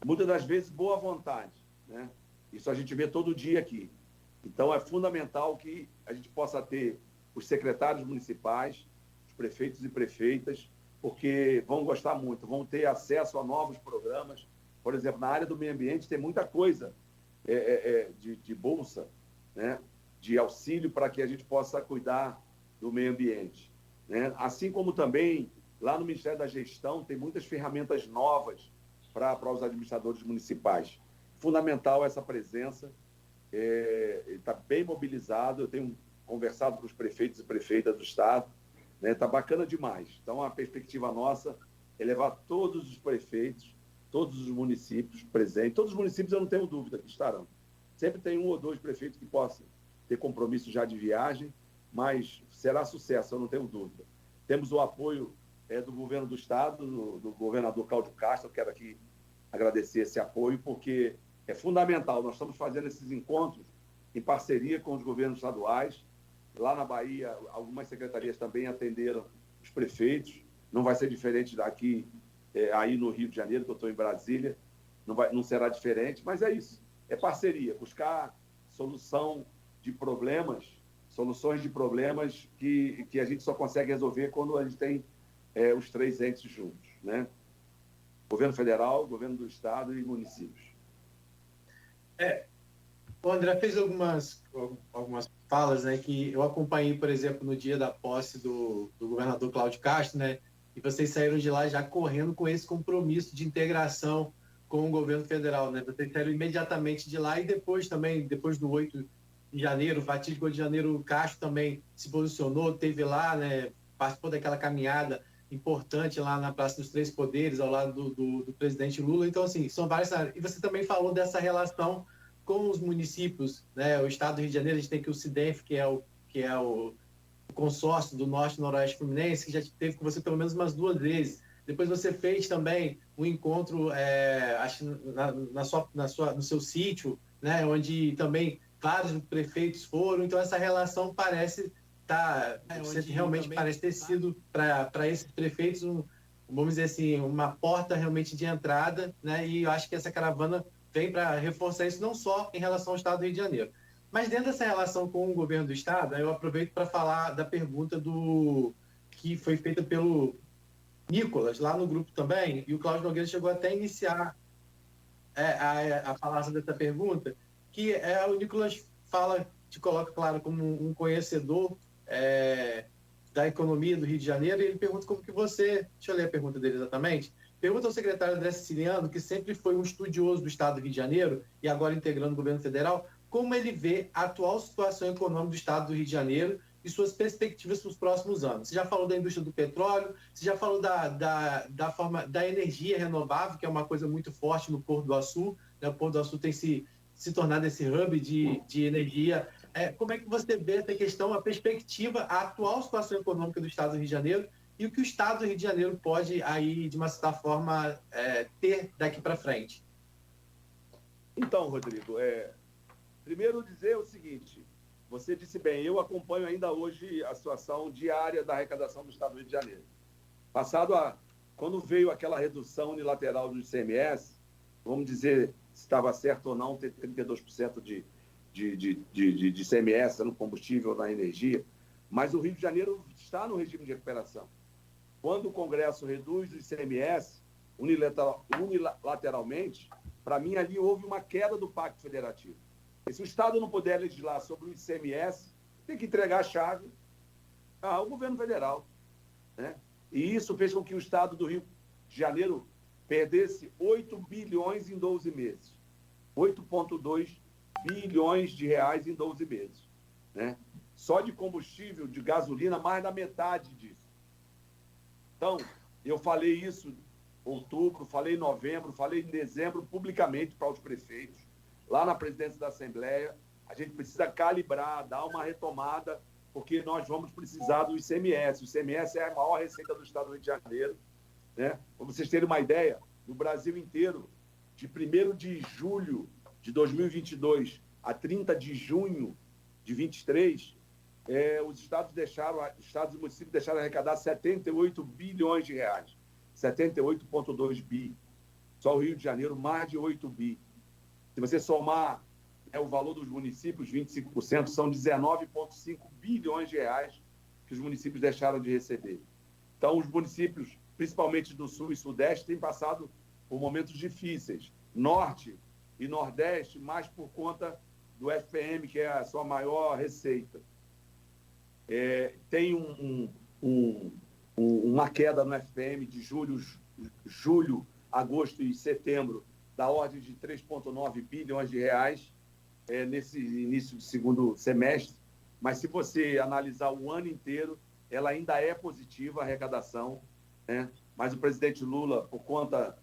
muitas das vezes boa vontade, né? Isso a gente vê todo dia aqui. Então é fundamental que a gente possa ter os secretários municipais, os prefeitos e prefeitas, porque vão gostar muito, vão ter acesso a novos programas. Por exemplo, na área do meio ambiente tem muita coisa de bolsa, né? De auxílio para que a gente possa cuidar do meio ambiente, né? Assim como também, lá no Ministério da Gestão, tem muitas ferramentas novas para os administradores municipais. Fundamental essa presença, está bem mobilizado. Eu tenho conversado com os prefeitos e prefeitas do Estado, né? Está bacana demais. Então, a perspectiva nossa é levar todos os prefeitos, todos os municípios presentes. Todos os municípios, eu não tenho dúvida que estarão. Sempre tem um ou dois prefeitos que possam ter compromisso já de viagem, mas será sucesso, eu não tenho dúvida. Temos o apoio do governo do Estado, do governador Cláudio Castro. Eu quero aqui agradecer esse apoio, porque é fundamental. Nós estamos fazendo esses encontros em parceria com os governos estaduais. Lá na Bahia, algumas secretarias também atenderam os prefeitos. Não vai ser diferente daqui, aí no Rio de Janeiro, que eu estou em Brasília. Não será diferente, mas é isso. É parceria, buscar soluções de problemas que a gente só consegue resolver quando a gente tem os três entes juntos, né? Governo federal, governo do Estado e municípios. O André fez algumas falas, né, que eu acompanhei, por exemplo, no dia da posse do governador Cláudio Castro, né, e vocês saíram de lá já correndo com esse compromisso de integração com o governo federal, né? Vocês saíram imediatamente de lá e depois do 8 de janeiro, o fatídico 8 de janeiro, o Castro também se posicionou, teve lá, né, participou daquela caminhada importante lá na Praça dos Três Poderes, ao lado do presidente Lula. Então, assim, são várias... E você também falou dessa relação com os municípios, né? O estado do Rio de Janeiro, a gente tem aqui o SIDENF, que é o consórcio do Norte e Noroeste Fluminense, que já teve com você pelo menos umas 2 vezes. Depois você fez também um encontro, acho, no seu sítio, né? Onde também vários prefeitos foram. Então, essa relação parece realmente parece ter sido para esses prefeitos vamos dizer assim, uma porta realmente de entrada, né? E eu acho que essa caravana vem para reforçar isso não só em relação ao Estado do Rio de Janeiro. Mas dentro dessa relação com o governo do Estado, eu aproveito para falar da pergunta que foi feita pelo Nicolas, lá no grupo também, e o Cláudio Nogueira chegou até a iniciar a falar sobre essa pergunta, que o Nicolas te coloca, claro, como um conhecedor da economia do Rio de Janeiro, e ele pergunta como que você... Deixa eu ler a pergunta dele exatamente. Pergunta ao secretário André Siciliano, que sempre foi um estudioso do Estado do Rio de Janeiro, e agora integrando o governo federal, como ele vê a atual situação econômica do Estado do Rio de Janeiro e suas perspectivas para os próximos anos. Você já falou da indústria do petróleo, você já falou da energia renovável, que é uma coisa muito forte no Porto do Açu, né? O Porto do Açu tem se tornado esse hub de energia. Como é que você vê essa questão, a perspectiva, a atual situação econômica do Estado do Rio de Janeiro e o que o Estado do Rio de Janeiro pode, aí, de uma certa forma, ter daqui para frente? Então, Rodrigo, primeiro dizer o seguinte, você disse bem, eu acompanho ainda hoje a situação diária da arrecadação do Estado do Rio de Janeiro. Quando veio aquela redução unilateral do ICMS, vamos dizer se estava certo ou não ter 32% de ICMS no combustível, na energia, mas o Rio de Janeiro está no regime de recuperação. Quando o Congresso reduz o ICMS unilateralmente, para mim ali houve uma queda do Pacto Federativo. E se o Estado não puder legislar sobre o ICMS, tem que entregar a chave ao governo federal, né? E isso fez com que o Estado do Rio de Janeiro perdesse 8 bilhões em 12 meses. 8,2 bilhões de reais em 12 meses, né? Só de combustível, de gasolina, mais da metade disso. Então, eu falei isso em outubro, falei em novembro, falei em dezembro, publicamente para os prefeitos, lá na presidência da Assembleia. A gente precisa calibrar, dar uma retomada, porque nós vamos precisar do ICMS. O ICMS é a maior receita do Estado do Rio de Janeiro, né? Para vocês terem uma ideia, no Brasil inteiro, de 1º de julho de 2022 a 30 de junho de 2023, os estados e municípios deixaram de arrecadar 78 bilhões de reais. 78,2 bi. Só o Rio de Janeiro, mais de 8 bi. Se você somar o valor dos municípios, 25%, são 19,5 bilhões de reais que os municípios deixaram de receber. Então, os municípios, principalmente do Sul e Sudeste, têm passado por momentos difíceis. Norte e Nordeste, mais por conta do FPM, que é a sua maior receita. Tem uma queda no FPM de julho, agosto e setembro, da ordem de 3,9 bilhões de reais nesse início de segundo semestre, mas se você analisar o ano inteiro, ela ainda é positiva, a arrecadação, né? Mas o presidente Lula, por conta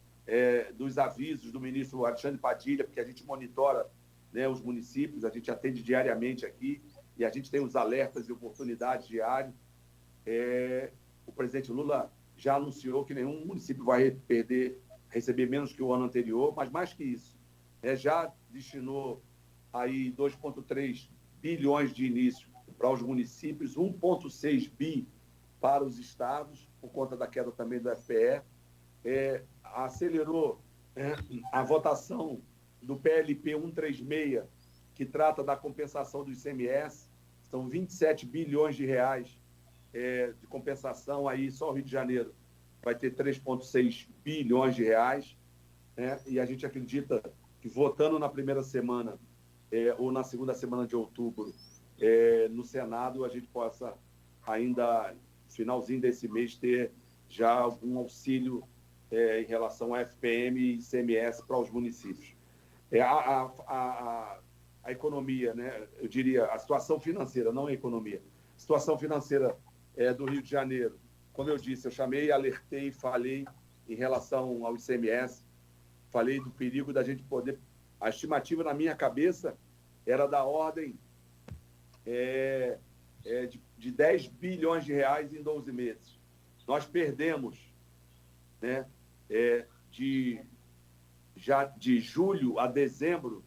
dos avisos do ministro Alexandre Padilha, porque a gente monitora, né, os municípios, a gente atende diariamente aqui, e a gente tem os alertas e oportunidades diários, o presidente Lula já anunciou que nenhum município vai receber menos que o ano anterior, mas mais que isso, já destinou aí 2,3 bilhões de início para os municípios, 1,6 bi para os estados, por conta da queda também do FPE, acelerou a votação do PLP 136, que trata da compensação do ICMS, são 27 bilhões de reais de compensação, aí só o Rio de Janeiro vai ter 3,6 bilhões de reais, né? E a gente acredita que votando na primeira semana ou na segunda semana de outubro no Senado, a gente possa ainda, finalzinho desse mês, ter já algum auxílio em relação ao FPM e ICMS para os municípios. A economia, né? Eu diria, a situação financeira, não a economia. A situação financeira do Rio de Janeiro, como eu disse, eu chamei, alertei, falei em relação ao ICMS, falei do perigo da gente poder A estimativa na minha cabeça era da ordem de 10 bilhões de reais em 12 meses. Nós perdemos, né, de julho a dezembro,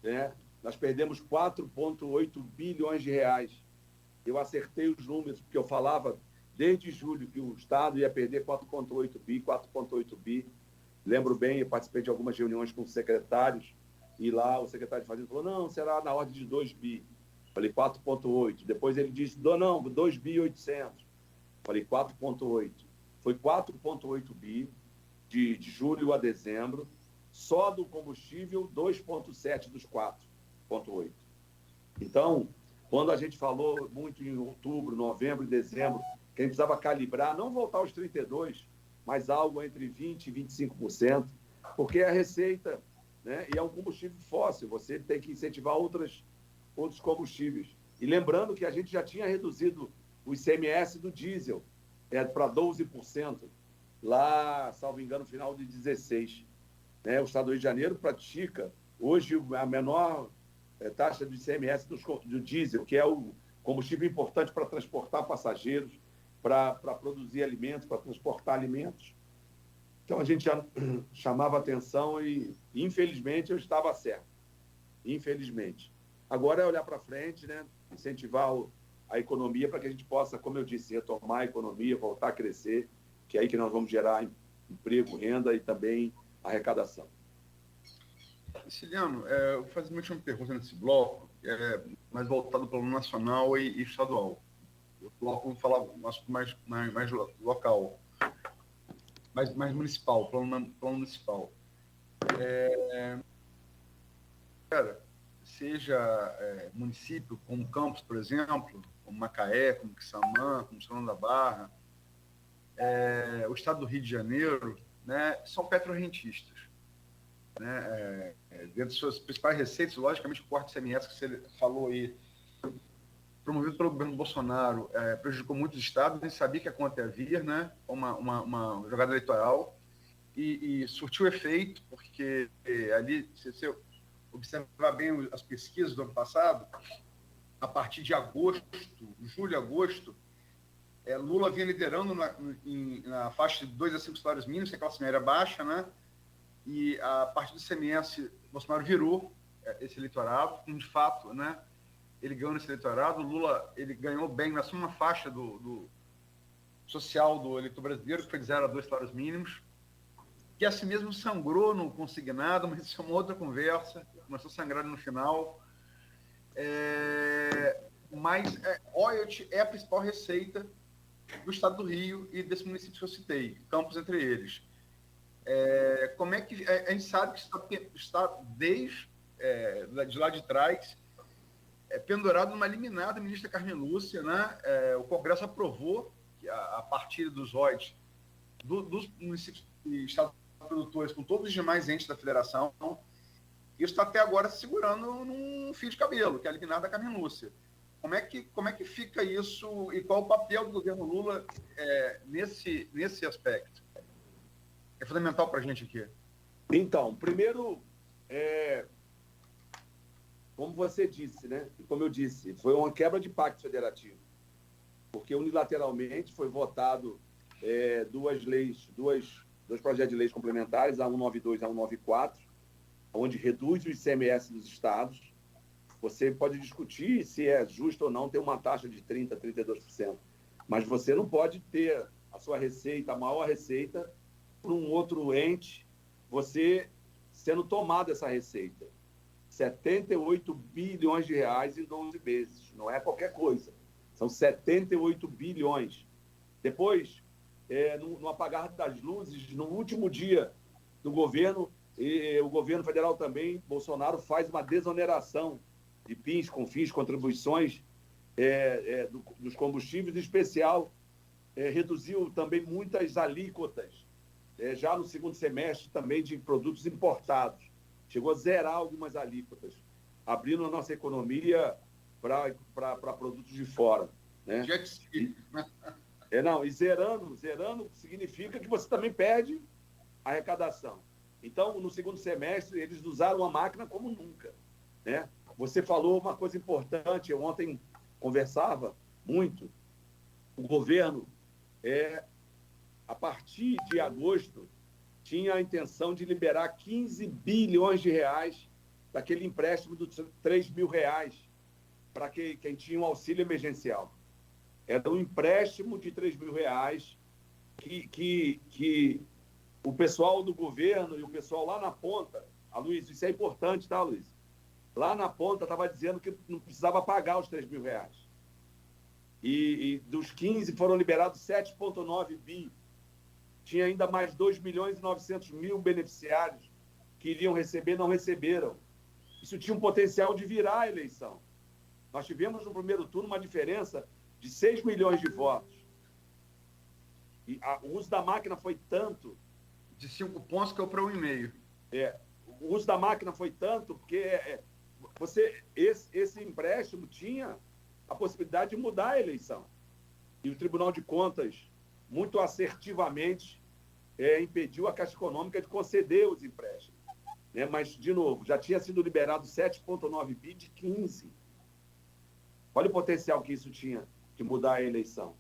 né, nós perdemos 4,8 bilhões de reais. Eu acertei os números, porque eu falava desde julho que o Estado ia perder 4,8 bi. Lembro bem, eu participei de algumas reuniões com secretários, e lá o secretário de Fazenda falou, não, será na ordem de 2 bi. Falei 4,8. Depois ele disse, não, 2 bi 800. Falei 4,8. Foi 4,8 bi de julho a dezembro. Só do combustível, 2,7 dos 4,8. Então, quando a gente falou muito em outubro, novembro e dezembro, que a gente precisava calibrar, não voltar aos 32%, mas algo entre 20% e 25%, porque a receita, né, e é um combustível fóssil, você tem que incentivar outros combustíveis. E lembrando que a gente já tinha reduzido o ICMS do diesel para 12%, lá, salvo engano, no final de 2016. Né? O Estado do Rio de Janeiro pratica, hoje, a menor taxa do ICMS do diesel, que é o combustível importante para transportar passageiros, para produzir alimentos, para transportar alimentos. Então, a gente já chamava atenção e, infelizmente, eu estava certo. Infelizmente. Agora é olhar para frente, né? Incentivar a economia para que a gente possa, como eu disse, retomar a economia, voltar a crescer, que é aí que nós vamos gerar emprego, renda e também arrecadação. Siciliano, eu vou fazer uma última pergunta nesse bloco, mais voltado para o nacional e estadual. O bloco vou falar mais local, mais municipal, plano municipal. Seja município como Campos, por exemplo, como Macaé, como Quissamã, como São João da Barra, o estado do Rio de Janeiro, né, são petrorrentistas. Né, dentro de suas principais receitas, logicamente, o corte de ICMS que você falou aí, promovido pelo governo Bolsonaro, prejudicou muitos estados, a gente sabia que a conta ia vir, né, uma jogada eleitoral, e surtiu efeito, porque ali, se você observar bem as pesquisas do ano passado, a partir de julho e agosto, Lula vinha liderando na faixa de 2 a 5 salários mínimos, que é a classe média baixa, né? E a partir do ICMS, Bolsonaro virou esse eleitorado, de fato, né? Ele ganhou nesse eleitorado, Lula ele ganhou bem na sua faixa do social do eleitor brasileiro, que foi de 0 a 2 salários mínimos, que assim mesmo sangrou no consignado, mas isso é uma outra conversa, começou a sangrar no final. Mas royalty é a principal receita do estado do Rio e desse município que eu citei, Campos entre eles. Como é que a gente sabe que está desde de lá de trás pendurado numa liminar da ministra Carmen Lúcia, né? O Congresso aprovou que a partir dos royalties dos municípios e estados produtores com todos os demais entes da federação, isso está até agora se segurando num fio de cabelo, que é a liminar da Carmen Lúcia. Como é que fica isso e qual o papel do governo Lula nesse aspecto? É fundamental para a gente aqui. Então, primeiro, como você disse, né? E como eu disse, foi uma quebra de pacto federativo, porque unilateralmente foi votado dois projetos de leis complementares, a 192 e a 194, onde reduz o ICMS dos estados. Você pode discutir se é justo ou não ter uma taxa de 30%, 32%, mas você não pode ter a sua receita, a maior receita, por um outro ente, você sendo tomado essa receita. 78 bilhões de reais em 12 meses. Não é qualquer coisa. São 78 bilhões. Depois, no apagar das luzes, no último dia do governo, o governo federal também, Bolsonaro, faz uma desoneração de PIS, COFINS, contribuições dos combustíveis, em especial, reduziu também muitas alíquotas, já no segundo semestre também de produtos importados. Chegou a zerar algumas alíquotas, abrindo a nossa economia para produtos de fora. Né? E zerando significa que você também perde a arrecadação. Então, no segundo semestre, eles usaram a máquina como nunca, né? Você falou uma coisa importante, eu ontem conversava muito, o governo, a partir de agosto, tinha a intenção de liberar 15 bilhões de reais daquele empréstimo dos R$3 mil para quem tinha um auxílio emergencial. Era um empréstimo de R$3 mil que o pessoal do governo e o pessoal lá na ponta, Luiz, isso é importante, tá, Luiz? Lá na ponta estava dizendo que não precisava pagar os R$3 mil. E dos 15 foram liberados 7,9 bi. Tinha ainda mais 2 milhões e 900 mil beneficiários que iriam receber, não receberam. Isso tinha um potencial de virar a eleição. Nós tivemos no primeiro turno uma diferença de 6 milhões de votos. E o uso da máquina foi tanto... De 5 pontos que eu para 1,5. O uso da máquina foi tanto porque esse empréstimo tinha a possibilidade de mudar a eleição. E o Tribunal de Contas, muito assertivamente, impediu a Caixa Econômica de conceder os empréstimos. Né? Mas, de novo, já tinha sido liberado 7,9 bi de 15. Olha o potencial que isso tinha de mudar a eleição.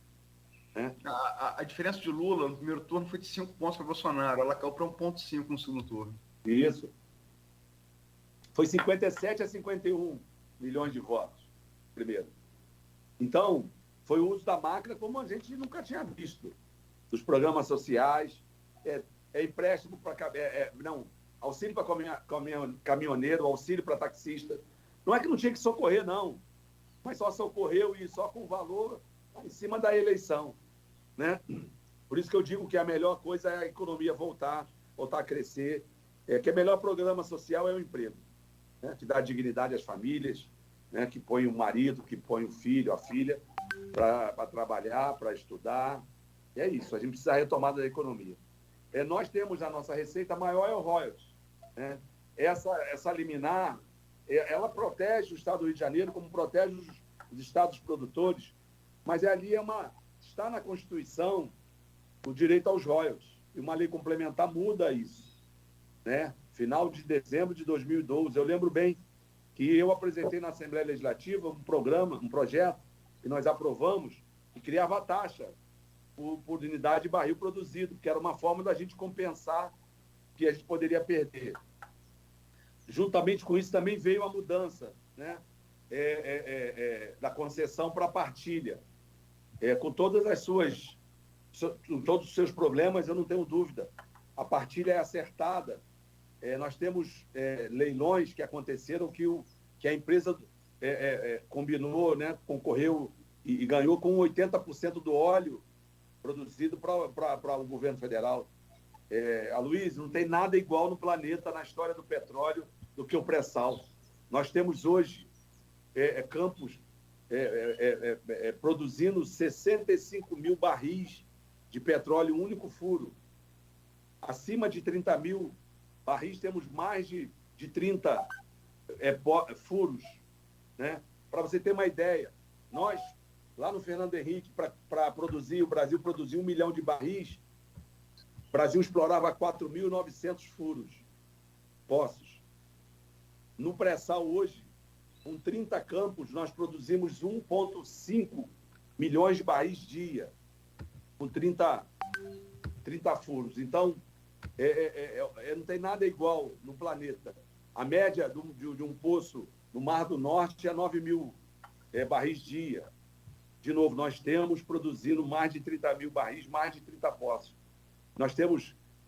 Né? A diferença de Lula no primeiro turno foi de 5 pontos para Bolsonaro. Ela caiu para 1,5 no segundo turno. Isso. Foi 57 a 51 milhões de votos, primeiro. Então, foi o uso da máquina como a gente nunca tinha visto. Dos programas sociais, empréstimo para... auxílio para caminhoneiro, auxílio para taxista. Não é que não tinha que socorrer, não. Mas só socorreu e só com valor em cima da eleição. Né? Por isso que eu digo que a melhor coisa é a economia voltar a crescer, que o melhor programa social é o emprego, né? Que dá dignidade às famílias, né? Que põe o marido, que põe o filho, a filha, para trabalhar, para estudar. E é isso, a gente precisa da retomada da economia. Nós temos a nossa receita maior, é o royalties. Né? Essa liminar, ela protege o Estado do Rio de Janeiro, como protege os estados produtores, mas ali está na Constituição o direito aos royalties. E uma lei complementar muda isso. Né? Final de dezembro de 2012. Eu lembro bem que eu apresentei na Assembleia Legislativa um projeto que nós aprovamos, que criava a taxa por unidade de barril produzido, que era uma forma da gente compensar que a gente poderia perder. Juntamente com isso também veio a mudança, né? Da concessão para a partilha. Com todos os seus problemas, eu não tenho dúvida. A partilha é acertada. Nós temos leilões que aconteceram que a empresa combinou, né, concorreu e ganhou com 80% do óleo produzido para o governo federal. Luiz, não tem nada igual no planeta, na história do petróleo, do que o pré-sal. Nós temos hoje campos produzindo 65 mil barris de petróleo, um único furo. Acima de 30 mil barris, temos mais de 30 furos. Né? Para você ter uma ideia, nós, lá no Fernando Henrique, para produzir, o Brasil produziu 1 milhão de barris, o Brasil explorava 4.900 poços. No pré-sal hoje, com 30 campos, nós produzimos 1,5 milhões de barris dia, com 30 furos. Então, não tem nada igual no planeta. A média de um poço no Mar do Norte é 9 mil barris dia. De novo, nós temos produzindo mais de 30 mil barris, mais de 30 poços.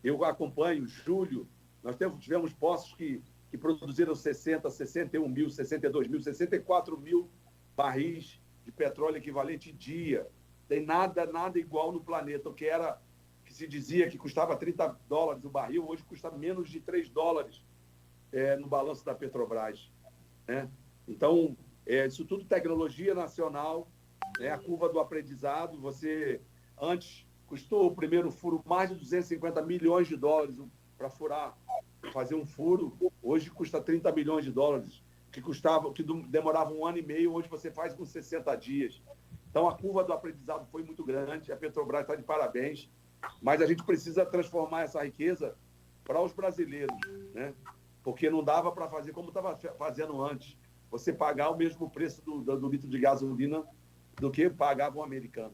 Eu acompanho, julho, nós tivemos poços que produziram 60, 61 mil, 62 mil, 64 mil barris de petróleo equivalente dia. Tem nada igual no planeta. O que se dizia que custava $30 o barril, hoje custa menos de $3 no balanço da Petrobras. Né? Então, isso tudo tecnologia nacional, a curva do aprendizado. Antes, custou o primeiro furo mais de 250 milhões de dólares para fazer um furo. Hoje custa 30 milhões de dólares, que demorava 1 ano e meio, hoje você faz com 60 dias. Então, a curva do aprendizado foi muito grande, a Petrobras está de parabéns, mas a gente precisa transformar essa riqueza para os brasileiros, né? Porque não dava para fazer como estava fazendo antes, você pagar o mesmo preço do litro de gasolina do que pagava um americano.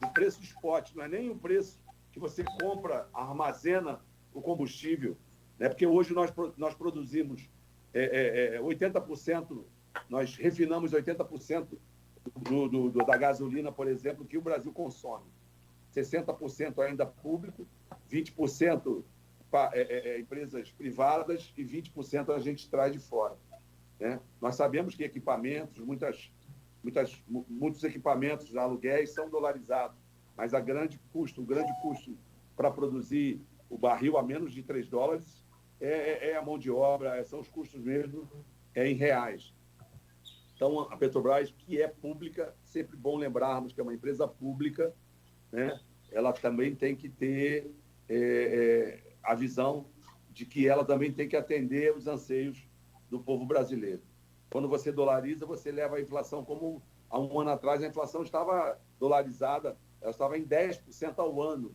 O preço spot não é nem o preço que você compra, armazena o combustível, né? Porque hoje nós produzimos 80%, nós refinamos 80% da gasolina, por exemplo, que o Brasil consome. 60% ainda público, 20% empresas privadas e 20% a gente traz de fora, né? Nós sabemos que equipamentos, muitos equipamentos, aluguéis são dolarizados, mas o grande custo para produzir o barril a menos de $3 é a mão de obra, são os custos mesmo em reais. Então, a Petrobras, que é pública, sempre bom lembrarmos que é uma empresa pública, né? Ela também tem que ter a visão de que ela também tem que atender os anseios do povo brasileiro. Quando você dolariza, você leva a inflação, como há um ano atrás a inflação estava dolarizada, ela estava em 10% ao ano,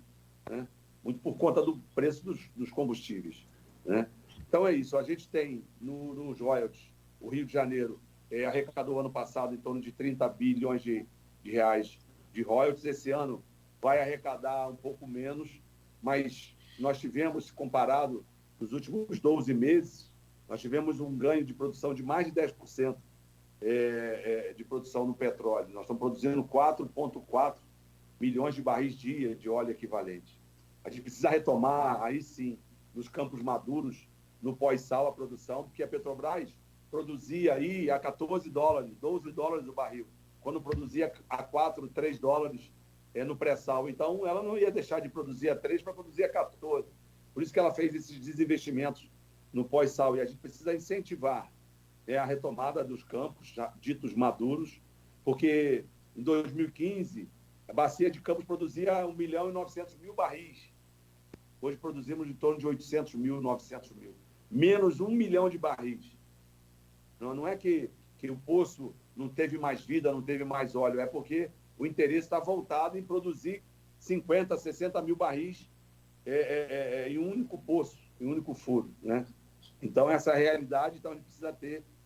né? Muito por conta do preço dos combustíveis, né? Então é isso, a gente tem nos royalties, o Rio de Janeiro arrecadou ano passado em torno de 30 bilhões de reais de royalties, esse ano vai arrecadar um pouco menos, mas nós tivemos, comparado nos últimos 12 meses, nós tivemos um ganho de produção de mais de 10% de produção no petróleo. Nós estamos produzindo 4,4 milhões de barris dia de óleo equivalente. A gente precisa retomar, aí sim, nos campos maduros, no pós-sal, a produção, porque a Petrobras produzia aí a $14, $12 o barril, quando produzia a $4, $3 no pré-sal. Então, ela não ia deixar de produzir a 3 para produzir a 14. Por isso que ela fez esses desinvestimentos no pós-sal. E a gente precisa incentivar a retomada dos campos ditos maduros, porque em 2015, a bacia de Campos produzia 1.900.000 barris. Hoje produzimos em torno de 800 mil, 900 mil. Menos 1 milhão de barris. Não é que o poço não teve mais vida, não teve mais óleo, é porque o interesse está voltado em produzir 50, 60 mil barris em um único poço, em um único furo, né? Então, essa é a realidade. Então, a gente precisa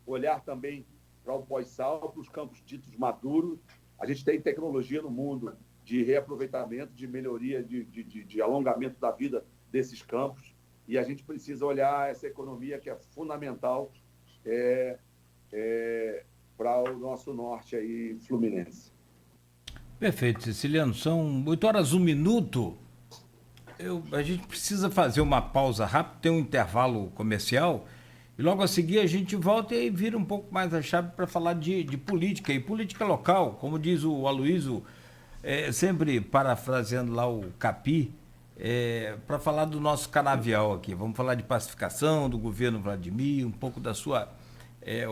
olhar também para o pós-sal, para os campos ditos maduros. A gente tem tecnologia no mundo de reaproveitamento, de melhoria, de alongamento da vida desses campos, e a gente precisa olhar essa economia que é fundamental para o nosso norte aí, fluminense. Perfeito, Ceciliano. São 8h01. A gente precisa fazer uma pausa rápida, tem um intervalo comercial, e logo a seguir a gente volta e aí vira um pouco mais a chave para falar de política, e política local, como diz o Aloysio, sempre parafraseando lá o Capi, para falar do nosso canavial aqui. Vamos falar de pacificação, do governo Vladimir, um pouco da sua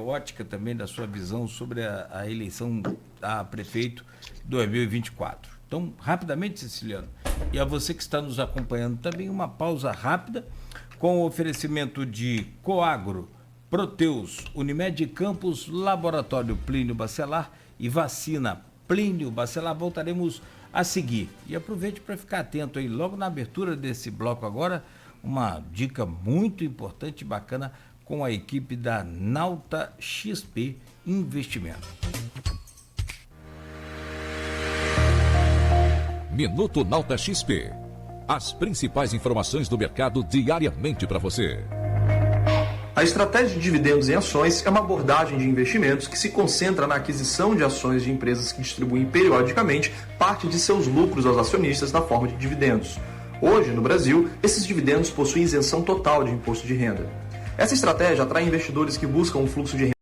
ótica também, da sua visão sobre a eleição a prefeito 2024. Então, rapidamente, Ceciliano, e a você que está nos acompanhando também, uma pausa rápida com o oferecimento de Coagro, Proteus, Unimed Campos, Laboratório Plínio Bacelar e Vacina Plínio Bacelar. Voltaremos a seguir. E aproveite para ficar atento aí, logo na abertura desse bloco agora, uma dica muito importante e bacana com a equipe da Nauta XP Investimento. Minuto Nauta XP. As principais informações do mercado diariamente para você. A estratégia de dividendos em ações é uma abordagem de investimentos que se concentra na aquisição de ações de empresas que distribuem periodicamente parte de seus lucros aos acionistas na forma de dividendos. Hoje, no Brasil, esses dividendos possuem isenção total de imposto de renda. Essa estratégia atrai investidores que buscam um fluxo de renda